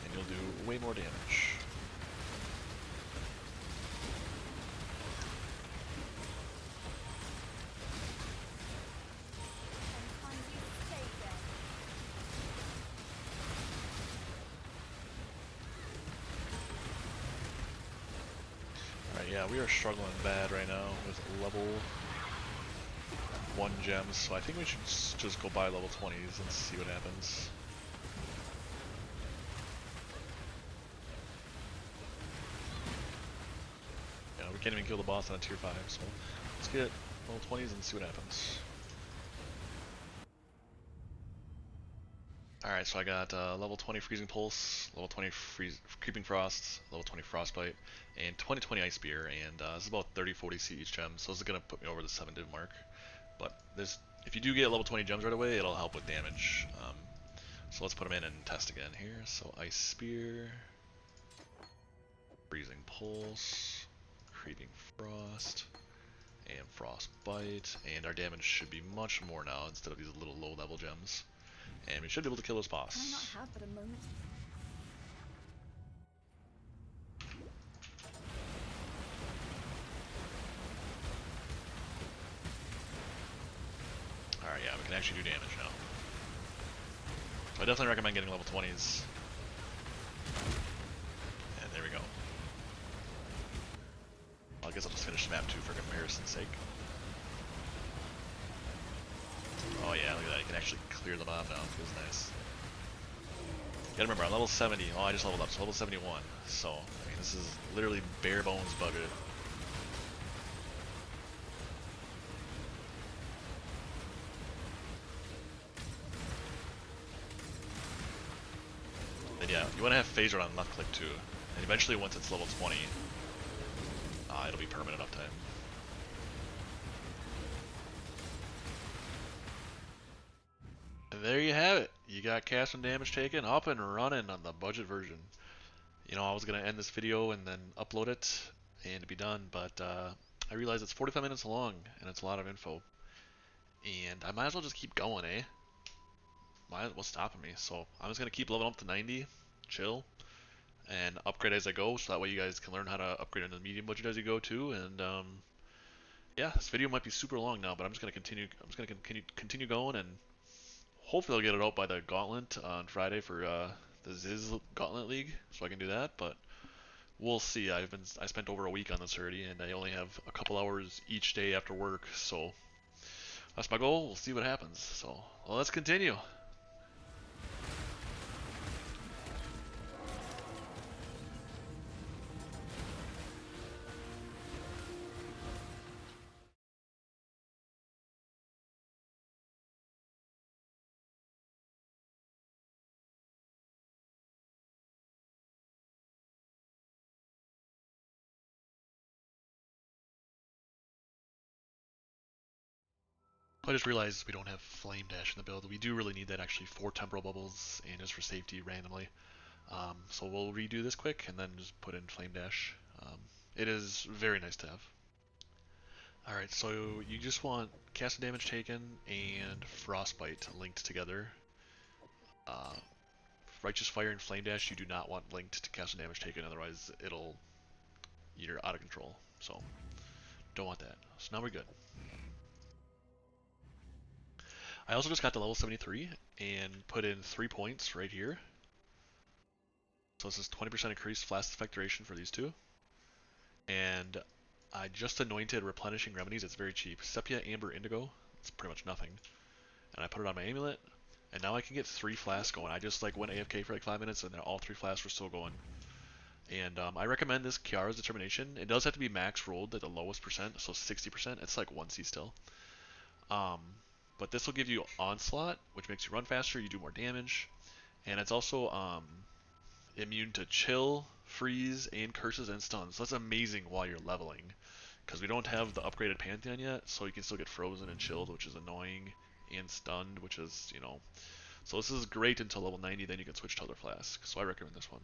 and you'll do way more damage. Yeah, we are struggling bad right now with level 1 gems, so I think we should just go buy level 20s and see what happens. Yeah, we can't even kill the boss on a tier 5, so let's get level 20s and see what happens. Alright, so I got level 20 Freezing Pulse, level 20 Creeping Frost, level 20 Frostbite, and 20 Ice Spear, and this is about 30-40 C each gem, so this is going to put me over the 7 div mark. But if you do get level 20 gems right away, it'll help with damage. So let's put them in and test again here. So Ice Spear, Freezing Pulse, Creeping Frost, and Frostbite. And our damage should be much more now instead of these little low level gems. And we should be able to kill this boss. Can I not have but a moment? Alright, yeah, we can actually do damage now. So I definitely recommend getting level 20s. And there we go. Well, I guess I'll just finish map 2 for comparison's sake. Oh yeah, look at that, you can actually clear the mob now, feels nice. You gotta remember, I'm level 70, oh I just leveled up, so level 71. So, I mean, this is literally bare bones budget. And yeah, you wanna have phaser on left click too. And eventually once it's level 20, it'll be permanent uptime. And there you have it. You got cast and damage taken up and running on the budget version. You know, I was going to end this video and then upload it and be done, but I realized it's 45 minutes long and it's a lot of info. And I might as well just keep going, eh? What's stopping me? So I'm just going to keep leveling up to 90, chill, and upgrade as I go, so that way you guys can learn how to upgrade into the medium budget as you go too. And yeah, this video might be super long now, but I'm just going to continue. I'm just going to continue going, and hopefully I'll get it out by the Gauntlet on Friday for the Ziz Gauntlet League, so I can do that. But we'll see. I spent over a week on this already, and I only have a couple hours each day after work, so that's my goal. We'll see what happens. So well, let's continue. I just realized we don't have Flame Dash in the build. We do really need that actually for Temporal Bubbles and just for safety randomly. So we'll redo this quick and then just put in Flame Dash. It is very nice to have. Alright, so you just want Cast and Damage Taken and Frostbite linked together. Righteous Fire and Flame Dash you do not want linked to Cast and Damage Taken, otherwise you're out of control. So don't want that. So now we're good. I also just got to level 73 and put in 3 points right here. So this is 20% increased Flask effect duration for these two. And I just anointed Replenishing Remedies. It's very cheap. Sepia, Amber, Indigo. It's pretty much nothing. And I put it on my amulet. And now I can get 3 flasks going. I just like went AFK for like 5 minutes and all 3 flasks were still going. And I recommend this Kiara's Determination. It does have to be max rolled at the lowest percent, so 60%. It's like 1C still. But this will give you Onslaught, which makes you run faster, you do more damage. And it's also immune to Chill, Freeze, and Curses and Stuns. So that's amazing while you're leveling. Because we don't have the upgraded Pantheon yet, so you can still get Frozen and Chilled, which is annoying, and Stunned, which is, you know. So this is great until level 90, then you can switch to other flasks. So I recommend this one.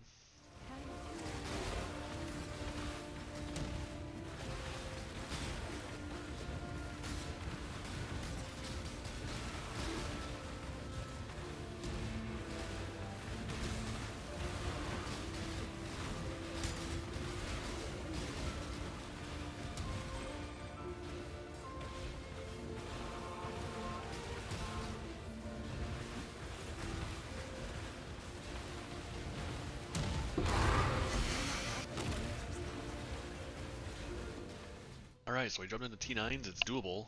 Alright, so we jumped into T9s, it's doable.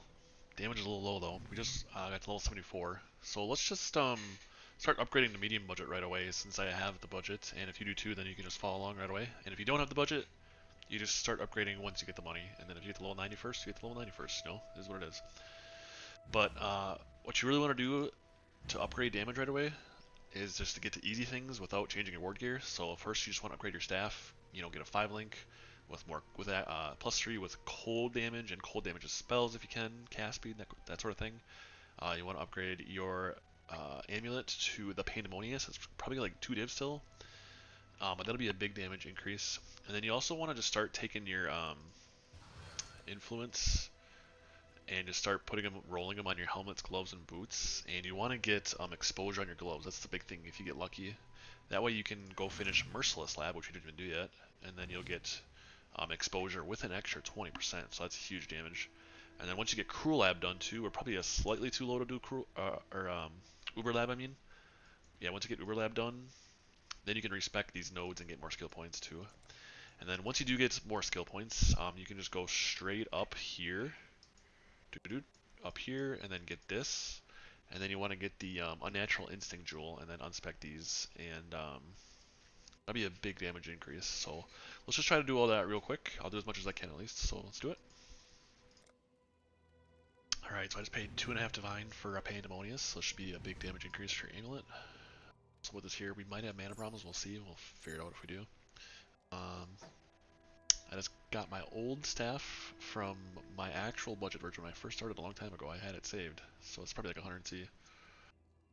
Damage is a little low though. We just got to level 74. So let's just start upgrading the medium budget right away since I have the budget. And if you do too, then you can just follow along right away. And if you don't have the budget, you just start upgrading once you get the money. And then if you get the level 90 first, you get the level 90 first. You know, this is what it is. But what you really want to do to upgrade damage right away is just to get to easy things without changing your ward gear. So first you just want to upgrade your staff. You know, get a 5 link. With that +3 with cold damage and cold damage spells if you can, cast speed, that sort of thing. You want to upgrade your amulet to the Pandemonious. It's probably like 2 divs still, but that'll be a big damage increase. And then you also want to just start taking your influence and just start rolling them on your helmets, gloves, and boots. And you want to get exposure on your gloves. That's the big thing if you get lucky. That way you can go finish Merciless Lab, which you didn't even do yet, and then you'll get exposure with an extra 20%. So that's huge damage. And then once you get Cruel Lab done too, we're probably slightly too low to do Uber Lab. I mean, yeah. Once you get Uber Lab done, then you can respec these nodes and get more skill points too. And then once you do get more skill points, you can just go straight up here, up here, and then get this. And then you want to get the Unnatural Instinct Jewel, and then unspec these, and that'll be a big damage increase. So let's just try to do all that real quick. I'll do as much as I can at least, so let's do it. Alright, so I just paid 2.5 Divine for a Pandemonious, so it should be a big damage increase for your Amulet. So with this here, we might have mana problems, we'll see, we'll figure it out if we do. I just got my old staff from my actual budget version when I first started a long time ago. I had it saved, so it's probably like 100 C.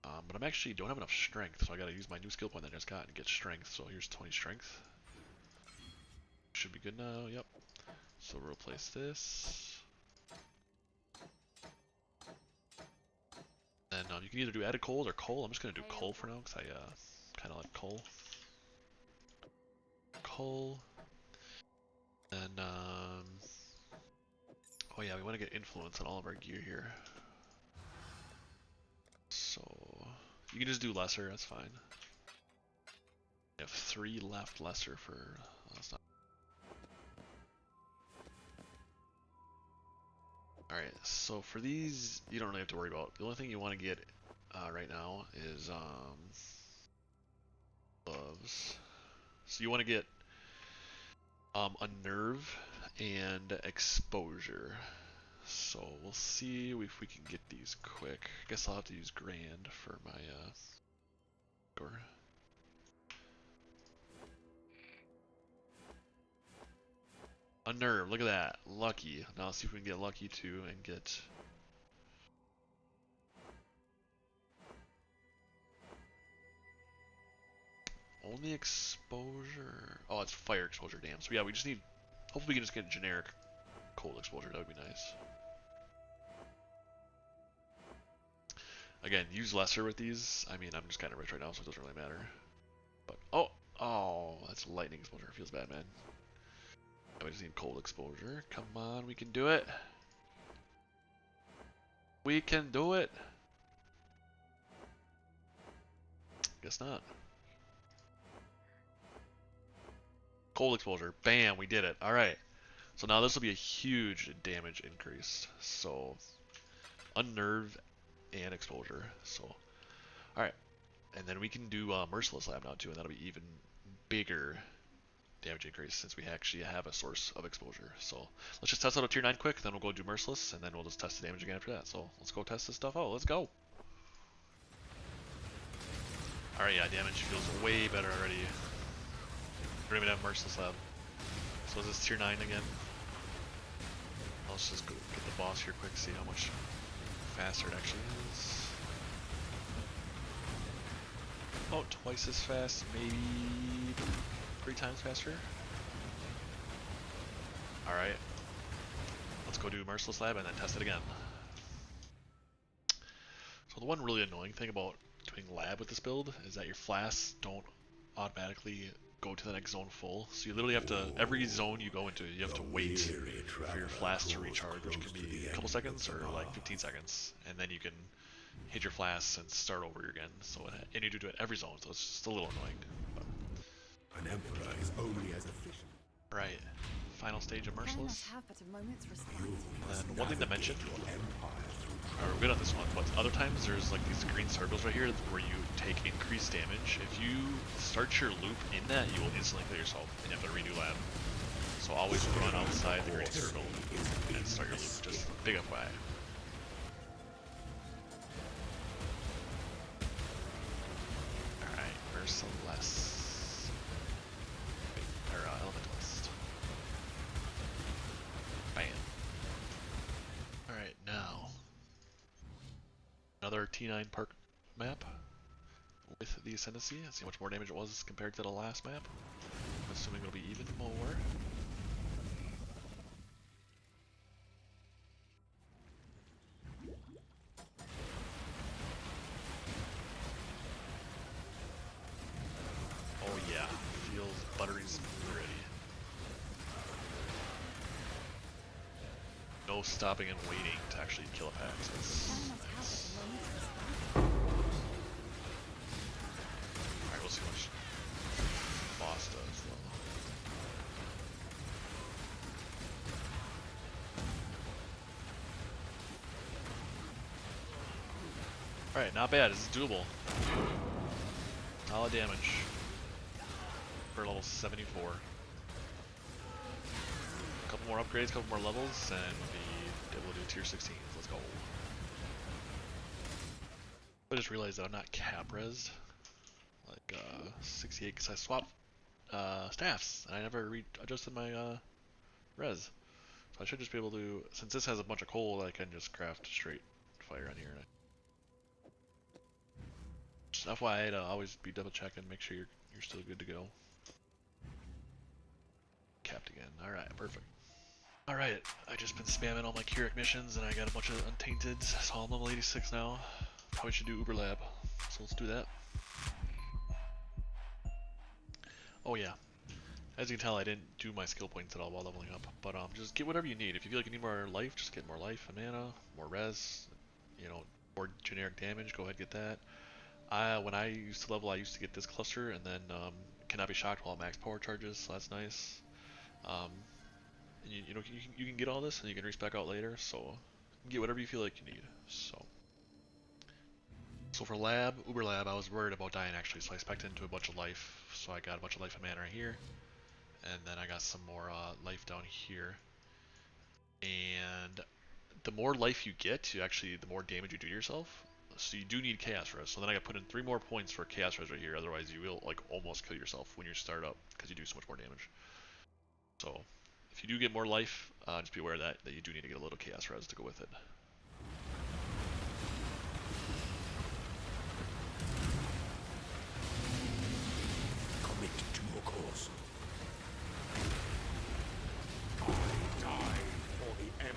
But I actually don't have enough strength, so I gotta use my new skill point that I just got and get strength. So here's 20 strength. Should be good now, yep. So we'll replace this. And you can either do added coals or coal. I'm just gonna do coal for now, because I kinda like coal. Coal. And oh yeah, we want to get influence on all of our gear here. So you can just do lesser, that's fine. We have 3 left lesser for that's not. Alright, so for these you don't really have to worry about. The only thing you want to get right now is gloves. So you want to get a nerve and exposure. So we'll see if we can get these quick. I guess I'll have to use Grand for my score. A nerve, look at that. Lucky. Now let's see if we can get lucky too and get only exposure. Oh, it's fire exposure, damn. So yeah, we just need, hopefully we can just get generic cold exposure, that would be nice. Again, use lesser with these. I mean, I'm just kind of rich right now, so it doesn't really matter. But, oh, that's lightning exposure. Feels bad, man. We just need cold exposure. Come on, we can do it. We can do it. Guess not. Cold exposure. Bam, we did it. Alright. So now this will be a huge damage increase. So, unnerve and exposure. So, alright. And then we can do Merciless Lab now too, and that'll be even bigger damage increase since we actually have a source of exposure. So let's just test out a tier 9 quick, then we'll go do Merciless, and then we'll just test the damage again after that. So let's go test this stuff out. Let's go. Alright, yeah, damage feels way better already. We don't even have Merciless Lab. So is this tier 9 again? Let's just go get the boss here quick, see how much faster it actually is. About twice as fast, maybe 3 times faster. Alright. Let's go do Merciless Lab and then test it again. So the one really annoying thing about doing lab with this build is that your flasks don't automatically go to the next zone full. So you literally have to, every zone you go into, you have to wait for your flask to recharge, which can be a couple seconds or like 15 seconds. And then you can hit your flasks and start over again. So and you do it every zone, so it's just a little annoying. But an emperor is only as efficient. Right. Final stage of Merciless. And one thing to mention, we're good on this one, but other times there's like these green circles right here where you take increased damage. If you start your loop in that, you will instantly kill yourself and you have to redo lab. So always run outside the green circle and start your loop. Just big FYI. Alright, Merciless. Elementalist. Bam. Alright, now. Another T9 perk map with the Ascendancy and see how much more damage it was compared to the last map. I'm assuming it'll be even more. Oh yeah, feels buttery smooth already. No stopping and waiting to actually kill a pack, so it's nice. Alright, we'll see how much boss does though. Alright, not bad, this is doable. Solid damage for level 74. A couple more upgrades, a couple more levels, and we'll be able to do tier 16s. Let's go. I just realized that I'm not cap resed. Like 68, because I swapped staffs, and I never adjusted my res. So I should just be able to, since this has a bunch of coal, I can just craft straight fire on here. Just FYI to always be double checking, make sure you're still good to go. Capped again. Alright, perfect. Alright, I just been spamming all my Keurig missions and I got a bunch of untainted, so I'm level 86 now. Probably should do Uber Lab, so let's do that. Oh yeah, as you can tell I didn't do my skill points at all while leveling up, but just get whatever you need. If you feel like you need more life, just get more life and mana, more res, you know, more generic damage, go ahead and get that. When I used to level, I used to get this cluster and then cannot be shocked while max power charges, so that's nice. You know, you can get all this and you can respec out later, so you can get whatever you feel like you need. So for lab, Uber Lab, I was worried about dying actually, so I spec'd into a bunch of life. So I got a bunch of life and mana right here, and then I got some more life down here. And the more life you get, the more damage you do to yourself. So you do need Chaos Res. So then I got put in 3 more points for Chaos Res right here, otherwise you will like almost kill yourself when you start up, because you do so much more damage. So if you do get more life, just be aware of that you do need to get a little Chaos Res to go with it. Commit to your cause. I die for the Empire.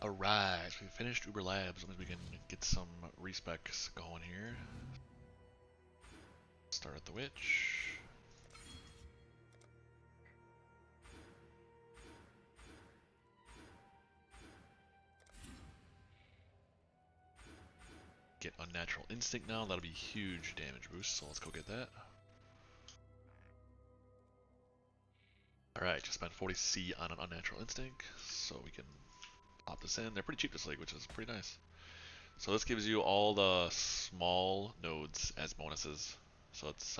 Alright, so we finished Uber Labs, so we can get some respecs going here. Start at the Witch. Get Unnatural Instinct now, that'll be huge damage boost, so let's go get that. Alright, just spent 40 C on an Unnatural Instinct, so we can pop this in. They're pretty cheap this league, which is pretty nice. So this gives you all the small nodes as bonuses. So it's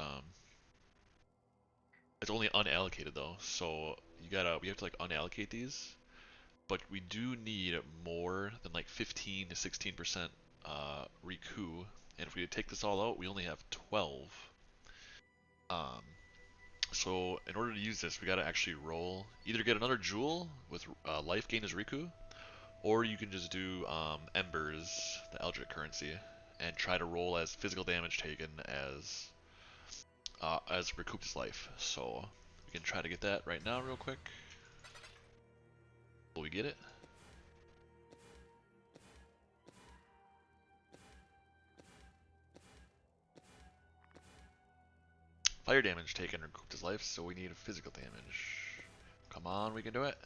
only unallocated though, so we have to like unallocate these. But we do need more than like 15 to 16% recoup, and if we take this all out, we only have 12. So in order to use this, we gotta actually roll, either get another jewel with life gain as recoup, or you can just do embers, the Eldritch currency, and try to roll as physical damage taken as recouped as life. So we can try to get that right now real quick. Will we get it? Fire damage taken recouped as life, so we need physical damage. Come on, we can do it.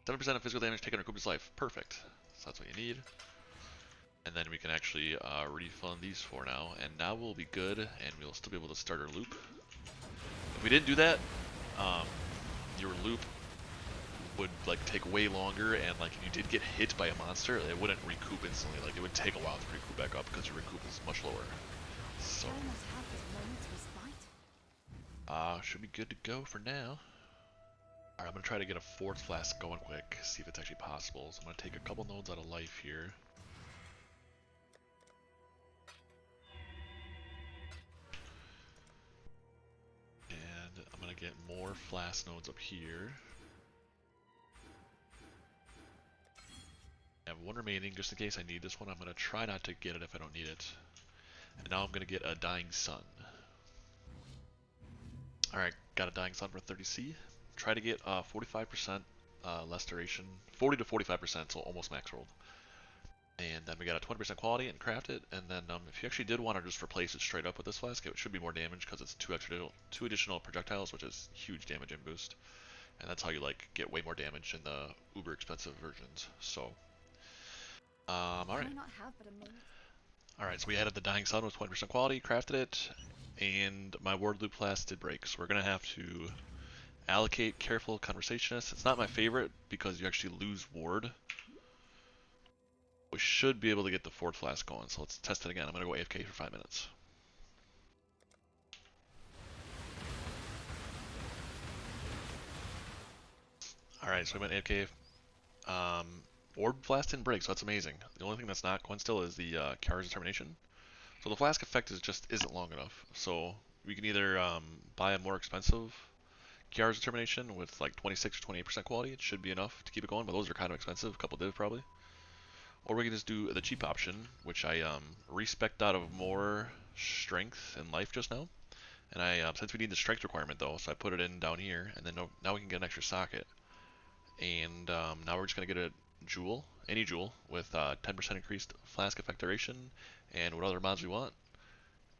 7% of physical damage taken recouped as life. Perfect. So that's what you need. And then we can actually refund these for now, and now we'll be good, and we'll still be able to start our loop. If we didn't do that, your loop would like take way longer, and like if you did get hit by a monster, it wouldn't recoup instantly. Like it would take a while to recoup back up because your recoup is much lower. So should be good to go for now. Alright, I'm gonna try to get a 4th flask going quick, see if it's actually possible. So I'm gonna take a couple nodes out of life here. to get more Flask nodes up here. I have one remaining, just in case I need this one. I'm going to try not to get it if I don't need it. And now I'm going to get a Dying Sun. Alright, got a Dying Sun for 30C. Try to get 45% less duration, 40 to 45%, so almost max rolled. And then we got a 20% quality and craft it. And then if you actually did want to just replace it straight up with this flask, it should be more damage because it's two additional projectiles, which is huge damage and boost. And that's how you like get way more damage in the uber expensive versions. So, all right. All right, so we added the Dying Sun with 20% quality, crafted it, and my word loop flask did break. So we're gonna have to allocate careful conversationist. It's not my favorite because you actually lose ward. We should be able to get the fourth flask going, so let's test it again. I'm going to go AFK for 5 minutes. Alright, so we went AFK. Orb Flask didn't break, so that's amazing. The only thing that's not going still is the char's determination. So the flask effect just isn't long enough. So we can either buy a more expensive char's determination with like 26 or 28% quality. It should be enough to keep it going, but those are kind of expensive, a couple div probably. Or we can just do the cheap option, which I respec'd out of more strength and life just now. And I since we need the strength requirement though, so I put it in down here, and then now we can get an extra socket. And now we're just gonna get a jewel, any jewel, with 10% increased flask effect duration, and what other mods we want.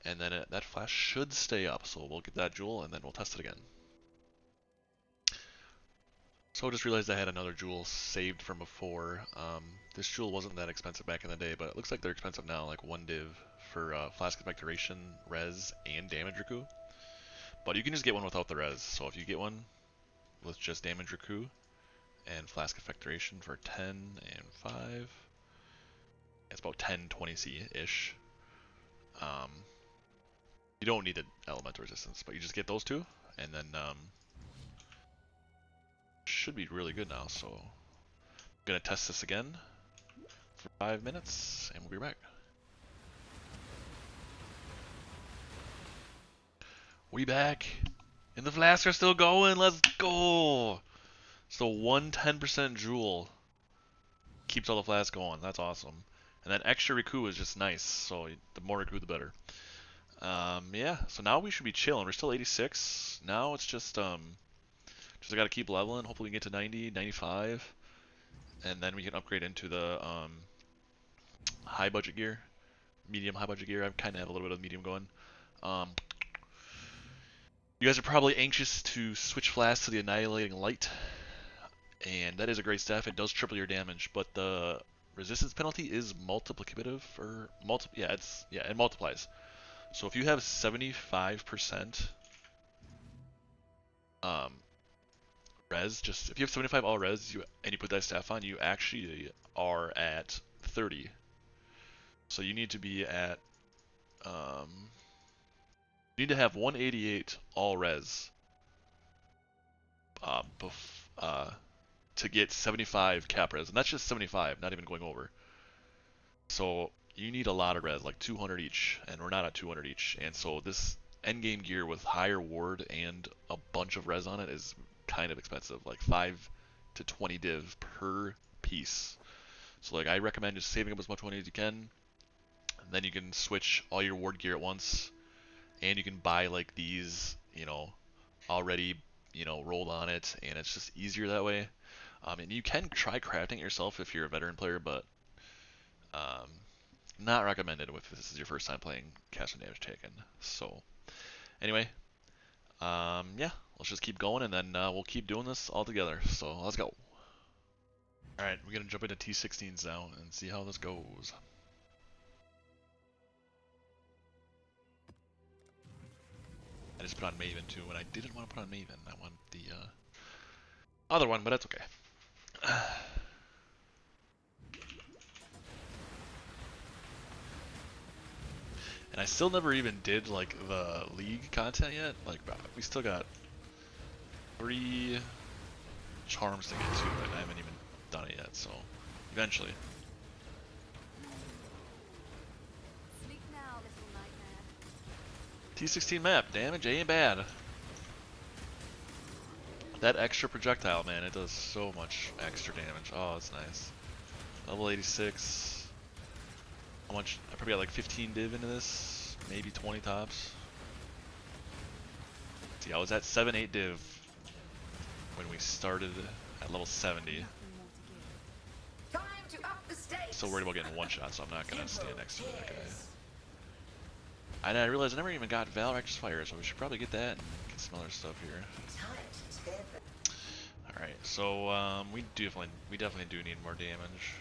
And then that flash should stay up, so we'll get that jewel, and then we'll test it again. So I just realized I had another jewel saved from before. This jewel wasn't that expensive back in the day, but it looks like they're expensive now, like 1 div for flask effect duration, res, and damage recoup. But you can just get one without the res, so if you get one with just damage recoup and flask effect duration for 10 and 5, it's about 10, 20C-ish. You don't need the elemental resistance, but you just get those two, and then should be really good now, so I'm gonna test this again for 5 minutes, and we'll be back. We back, and the flasks are still going, let's go! So 110% jewel keeps all the flasks going, that's awesome. And then extra recoup is just nice, so the more recoup the better. Yeah, so now we should be chilling, we're still 86, now it's just I gotta keep leveling. Hopefully we can get to 90, 95, and then we can upgrade into the high budget gear, medium high budget gear. I kind of have a little bit of medium going. You guys are probably anxious to switch Flask to the Annihilating Light, and that is a great staff. It does triple your damage, but the resistance penalty is multiplicative, or it multiplies. So if you have 75% res, just if you have 75 all res and you put that staff on, you actually are at 30. So you need to be at you need to have 188 all res to get 75 cap res, and that's just 75, not even going over. So you need a lot of res, like 200 each, and we're not at 200 each. And so this endgame gear with higher ward and a bunch of res on it is kind of expensive, like 5 to 20 div per piece. So like I recommend just saving up as much money as you can, and then you can switch all your ward gear at once, and you can buy like these, already, rolled on it, and it's just easier that way. And you can try crafting it yourself if you're a veteran player, but not recommended if this is your first time playing Cast and Damage Taken. So anyway, yeah, let's just keep going, and then we'll keep doing this all together. So let's go. Alright, we're gonna jump into T16s now and see how this goes. I just put on Maven too, and I didn't want to put on Maven. I want the other one, but that's okay. And I still never even did like the league content yet. Like we still got 3 charms to get to, and I haven't even done it yet. So eventually. Sleep now, little nightmare. T16 map damage ain't bad. That extra projectile, man, it does so much extra damage. Oh, that's nice. Level 86. How much? I probably got like 15 div into this, maybe 20 tops. See, I was at 7-8 div when we started at level 70. Nothing more to give. Time to up the stakes. Still worried about getting one shot, so I'm not gonna stand next to that guy. And I realized I never even got Val Righteous Fire, so we should probably get that and get some other stuff here. Alright, so we definitely do need more damage.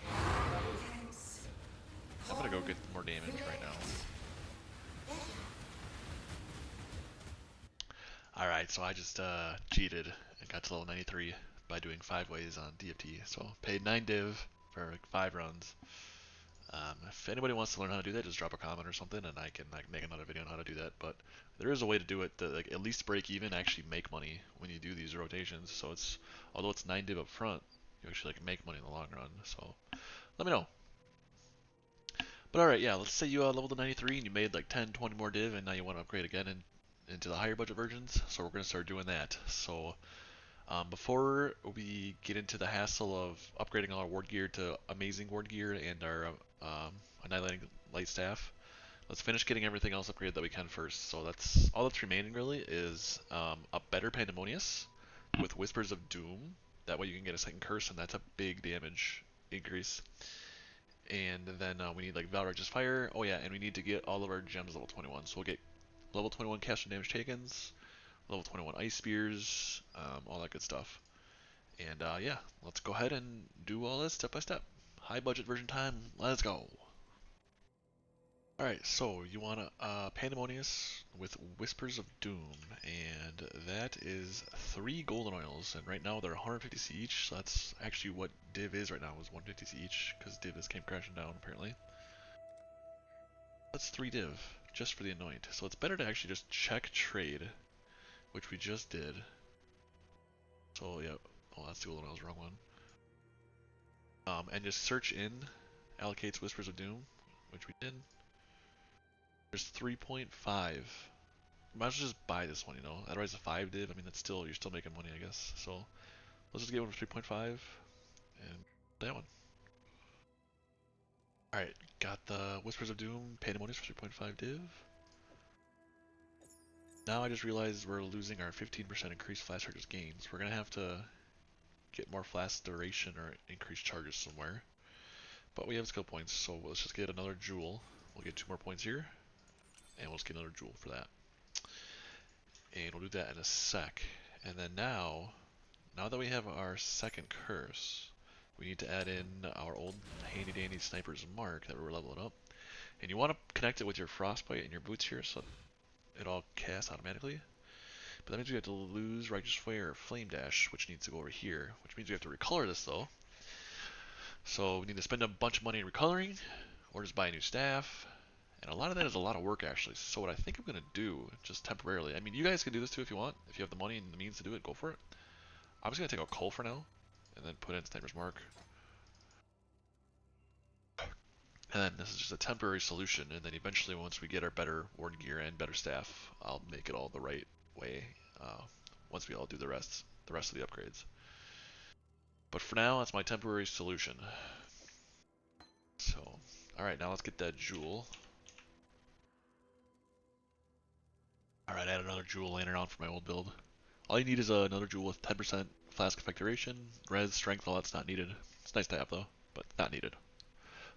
I'm gonna go get more damage right now. Alright, so I just cheated and got to level 93 by doing 5 ways on DFT. So paid 9 div for like 5 runs. If anybody wants to learn how to do that, just drop a comment or something, and I can like make another video on how to do that. But there is a way to do it to like at least break even, actually make money when you do these rotations. So it's although it's 9 div up front, you actually like make money in the long run. So let me know. But alright, yeah, let's say you leveled to 93 and you made like 10, 20 more div, and now you want to upgrade again into the higher budget versions. So we're gonna start doing that. So before we get into the hassle of upgrading all our ward gear to amazing ward gear and our annihilating light staff, let's finish getting everything else upgraded that we can first. So that's all that's remaining really is a better Pandemonious with Whispers of Doom. That way you can get a second curse, and that's a big damage increase. And then we need like Val Righteous Fire. Oh yeah, and we need to get all of our gems level 21. So we'll get level 21 caster damage takens, level 21 ice spears, all that good stuff. And yeah, let's go ahead and do all this step by step. High budget version time, let's go. Alright, so you want a Pandemonious with Whispers of Doom, and that is 3 golden oils, and right now they're 150c each, so that's actually what div is right now, is 150c each, because div came crashing down apparently. That's 3 div, just for the anoint, so it's better to actually just check trade, which we just did. So yeah, oh that's the golden oils, wrong one. And just search in, allocates Whispers of Doom, which we did. There's 3.5. Might as well just buy this one, you know. Otherwise, a 5 div. I mean, that's still you're still making money, I guess. So let's just get one for 3.5 and that one. All right, got the Whispers of Doom Pandemonious for 3.5 div. Now I just realized we're losing our 15% increased flash charges gains. We're gonna have to get more flash duration or increase charges somewhere. But we have skill points, so let's just get another jewel. We'll get 2 more points here. And we'll just get another jewel for that. And we'll do that in a sec. And then now that we have our second curse, we need to add in our old handy dandy sniper's mark that we're leveling up. And you want to connect it with your frostbite and your boots here so it all casts automatically. But that means we have to lose Righteous Fire or Flame Dash, which needs to go over here. Which means we have to recolor this though. So we need to spend a bunch of money in recoloring, or just buy a new staff. And a lot of that is a lot of work actually. So what I think I'm going to do, just temporarily, I mean you guys can do this too if you want. If you have the money and the means to do it, go for it. I'm just going to take out coal for now, and then put in Sniper's Mark. And then this is just a temporary solution, and then eventually once we get our better ward gear and better staff, I'll make it all the right way once we all do the rest of the upgrades. But for now, that's my temporary solution. So, alright, now let's get that jewel. Alright, I had another jewel laying around for my old build. All you need is another jewel with 10% flask effect duration, res, strength, all that's not needed. It's nice to have though, but not needed.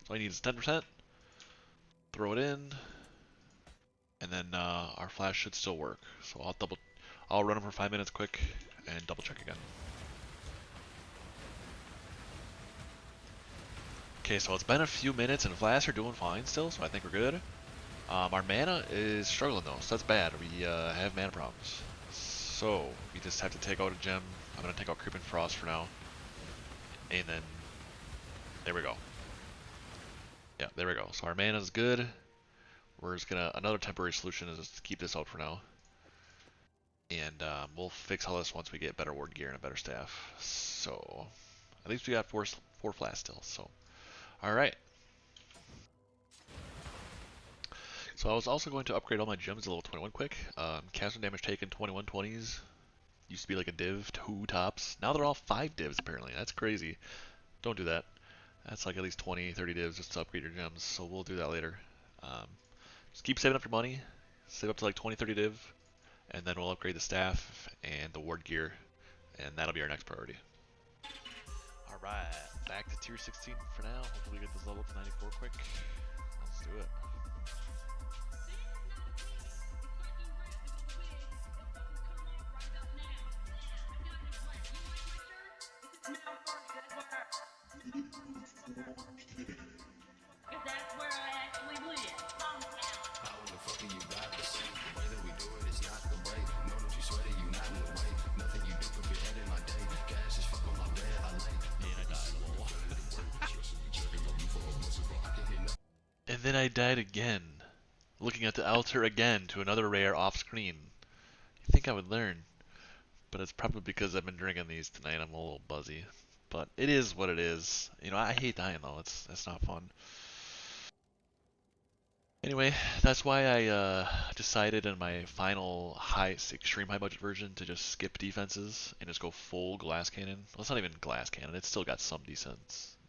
So all I need is 10%, throw it in, and then our flash should still work. So I'll run them for 5 minutes quick and double check again. Okay, so it's been a few minutes and flash are doing fine still, so I think we're good. Our mana is struggling though, so that's bad. We have mana problems. So we just have to take out a gem. I'm gonna take out Creeping Frost for now. And then there we go. Yeah, there we go. So our mana is good. We're just gonna, another temporary solution is just to keep this out for now. And we'll fix all this once we get better ward gear and a better staff. So at least we got four flash still, so alright. So I was also going to upgrade all my gems to level 21 quick. Caster damage taken 21 20s, used to be like a div, 2 tops. Now they're all 5 divs apparently. That's crazy. Don't do that. That's like at least 20, 30 divs just to upgrade your gems. So we'll do that later. Just keep saving up your money. Save up to like 20, 30 div, and then we'll upgrade the staff and the ward gear, and that'll be our next priority. Alright, back to tier 16 for now. Hopefully we get this level up to 94 quick. Let's do it. And then I died again, looking at the altar again to another rare off screen. You think I would learn, but it's probably because I've been drinking these tonight. I'm a little buzzy, but it is what it is. You know, I hate dying though. That's not fun. Anyway, that's why I decided in my final extreme high budget version to just skip defenses and just go full glass cannon. Well, it's not even glass cannon. It's still got some decent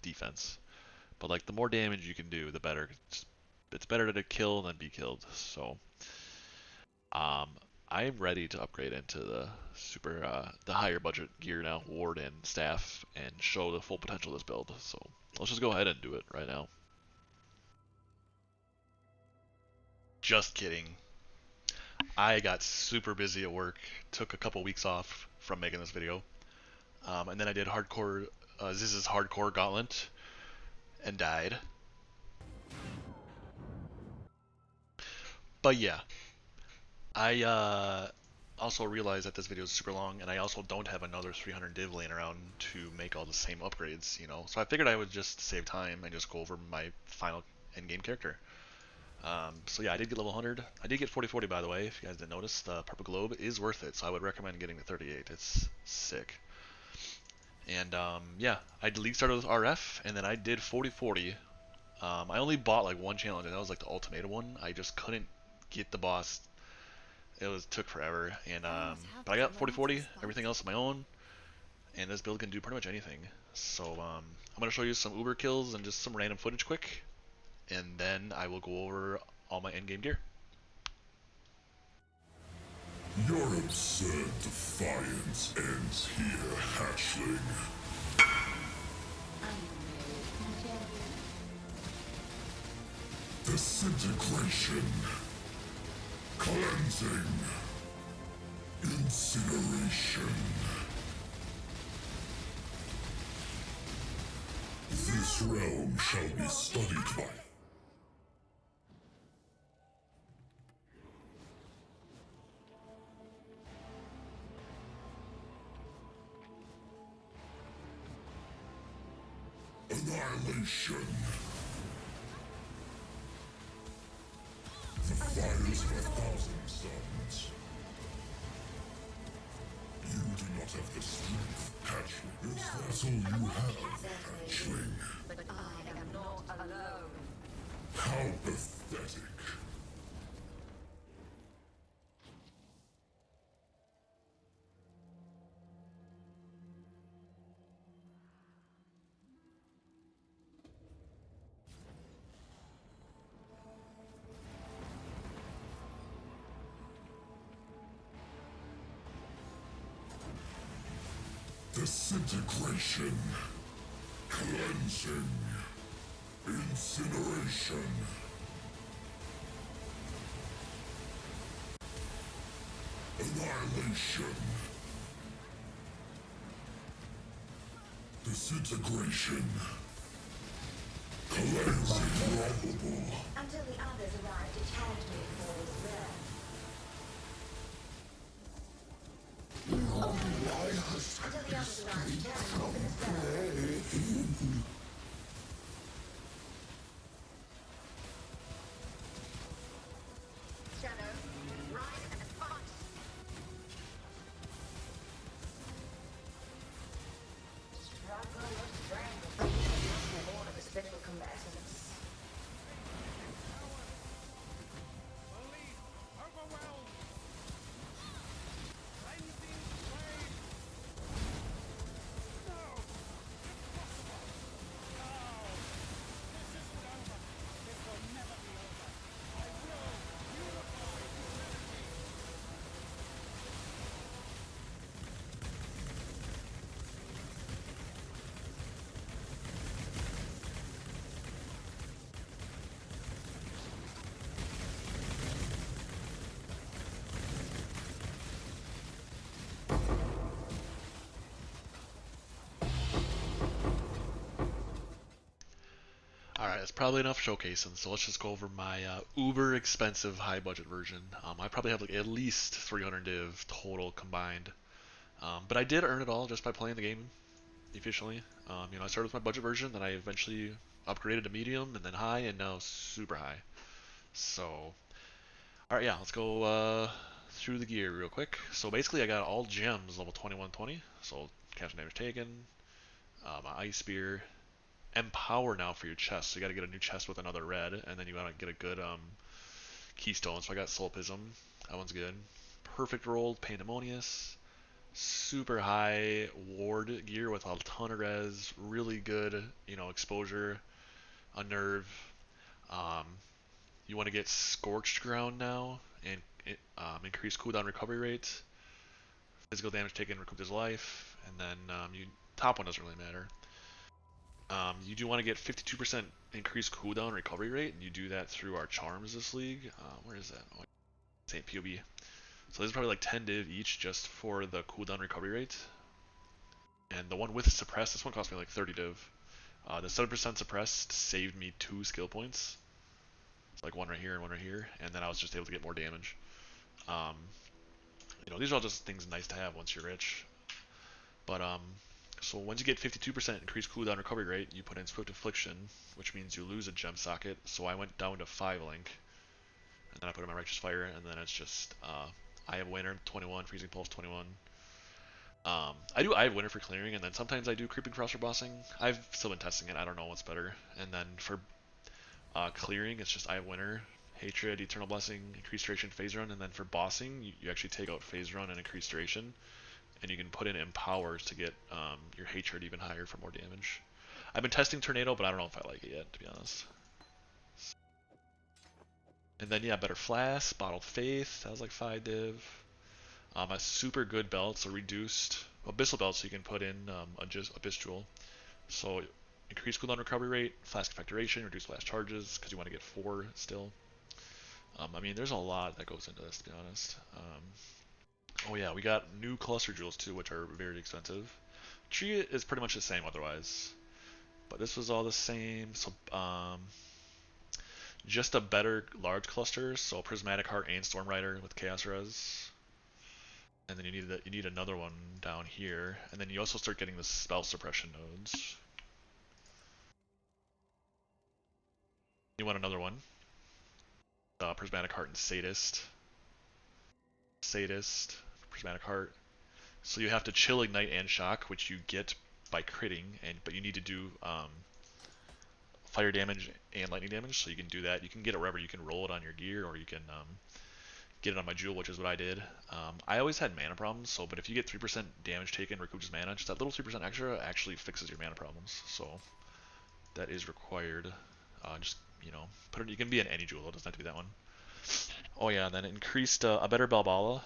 defense. But like the more damage you can do, the better. It's better to kill than be killed. So, I'm ready to upgrade into the the higher budget gear now, ward and staff, and show the full potential of this build. So let's just go ahead and do it right now. Just kidding. I got super busy at work. Took a couple weeks off from making this video, and then I did hardcore. Ziz's hardcore gauntlet. And died. But yeah, I also realized that this video is super long, and I also don't have another 300 div laying around to make all the same upgrades, you know. So I figured I would just save time and just go over my final endgame character. So yeah, I did get level 100. I did get 40/40 by the way. If you guys didn't notice, the purple globe is worth it. So I would recommend getting the 38. It's sick. And yeah, I delete started with RF, and then I did 40/40. I only bought like one challenge, and that was like the ultimatum one. I just couldn't get the boss. Took forever, and but I got 40/40. Everything else on my own, and this build can do pretty much anything. So I'm gonna show you some Uber kills and just some random footage quick, and then I will go over all my endgame gear. Your absurd defiance ends here, hatchling. Disintegration. Cleansing. Incineration. This realm shall be studied by annihilation. The fires of 1,000 suns. You do not have the strength, hatchling. Is that all you have, hatchling? But I am not alone. How pathetic. Disintegration, cleansing, incineration. Annihilation. Disintegration. Cleansing probable. Until the others arrive to challenge me for this realm. Until the others arrive to challenge me for this realm. Shadow, rise and fight. Struggle or strangle. All of the special combatants. Believe overwhelmed. Cleansing flame. that's probably enough showcasing. So let's just go over my uber expensive high budget version. I probably have like at least 300 div total combined. But I did earn it all just by playing the game efficiently. I started with my budget version, then I eventually upgraded to medium, and then high, and now super high. So, alright, yeah, let's go through the gear real quick. So basically I got all gems level 2120, so capture damage taken, my ice spear, empower now for your chest, so you gotta get a new chest with another red, and then you wanna get a good keystone, so I got sulpism, that one's good. Perfect roll, pandemonious, super high ward gear with a ton of res, really good, exposure, a nerve. Um, you want to get scorched ground now and increase cooldown recovery rate. Physical damage taken recouped his life, and then top one doesn't really matter. You do want to get 52% increased cooldown recovery rate, and you do that through our charms this league. Where is that? Oh, St. POE. So this is probably like 10 div each just for the cooldown recovery rate. And the one with suppressed, this one cost me like 30 div. The 7% suppressed saved me 2 skill points. It's like one right here and one right here, and then I was just able to get more damage. Um, these are all just things nice to have once you're rich. But so once you get 52% increased cooldown recovery rate, you put in Swift Affliction, which means you lose a gem socket. So I went down to 5 link, and then I put in my Righteous Fire, and then it's just I have Winter 21, Freezing Pulse 21. I have Winter for clearing, and then sometimes I do Creeping Frost for bossing. I've still been testing it. I don't know what's better. And then for clearing, it's just I have Winter, Hatred, Eternal Blessing, increased duration, phase run, and then for bossing, you actually take out phase run and increased duration, and you can put in empowers to get your hatred even higher for more damage. I've been testing Tornado, but I don't know if I like it yet, to be honest. And then yeah, better Flask, Bottled Faith, that was like 5 div. A super good belt, so reduced Abyssal belt, so you can put in Abyss Jewel. So increased cooldown recovery rate, Flask effect duration, reduce blast charges, because you want to get 4 still. There's a lot that goes into this, to be honest. Oh yeah, we got new cluster jewels too, which are very expensive. Tree is pretty much the same otherwise, but this was all the same. So just a better large cluster, so Prismatic Heart and Storm Rider with Chaos Res. And then you need another one down here, and then you also start getting the spell suppression nodes. You want another one. Prismatic Heart and Sadist. Prismatic Heart. So you have to chill, ignite, and shock, which you get by critting, but you need to do fire damage and lightning damage, so you can do that. You can get it wherever. You can roll it on your gear, or you can get it on my jewel, which is what I did. I always had mana problems, but if you get 3% damage taken, recoups mana, just that little 3% extra actually fixes your mana problems. So that is required. Just put it. You can be in any jewel. It doesn't have to be that one. Oh yeah, and then increased a better Balbala.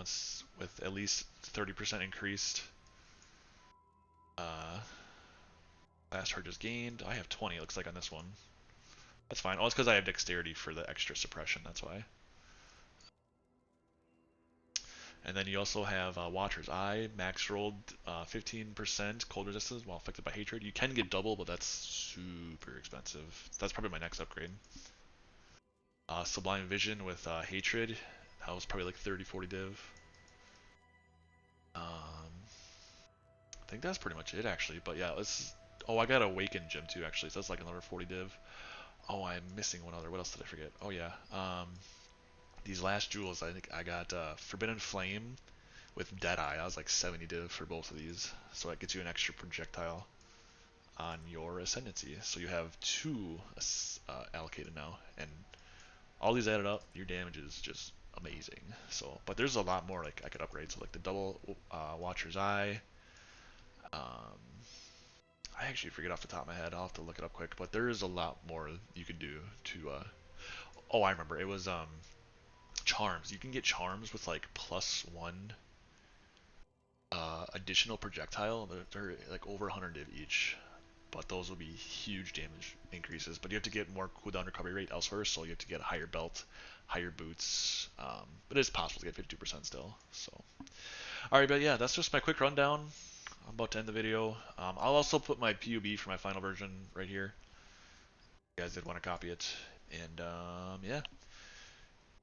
It's with at least 30% increased blast charges gained. I have 20. It looks like on this one. That's fine. Oh, it's because I have dexterity for the extra suppression. That's why. And then you also have Watcher's Eye, max rolled 15% cold resistance while affected by hatred. You can get double, but that's super expensive. That's probably my next upgrade. Sublime Vision with hatred. That was probably like 30-40 div. I think that's pretty much it actually. But yeah, let's. Oh, I got Awaken Gem too actually, so that's like another 40 div. Oh, I'm missing one other. What else did I forget? Oh yeah. These last jewels, I think I got Forbidden Flame with Deadeye. That was like 70 div for both of these, so that gets you an extra projectile on your Ascendancy. So you have 2 allocated now, and all these added up, your damage is just amazing. So, but there's a lot more like I could upgrade. So like the double Watcher's Eye. I actually forget off the top of my head. I'll have to look it up quick. But there is a lot more you could do to. Oh, I remember. It was charms. You can get charms with like +1 additional projectile. They're like over 100 div each, but those will be huge damage increases. But you have to get more cooldown recovery rate elsewhere, so you have to get a higher belt, higher boots. But it's possible to get 52% still. So, all right, but yeah, that's just my quick rundown. I'm about to end the video. I'll also put my PUB for my final version right here. you guys did want to copy it. And yeah.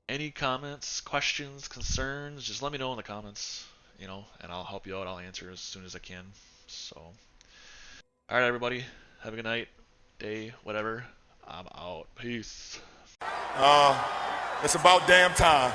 Any comments, questions, concerns, just let me know in the comments, you know, and I'll help you out. I'll answer as soon as I can. So, all right, everybody, have a good night, day, whatever. I'm out. Peace. It's about damn time.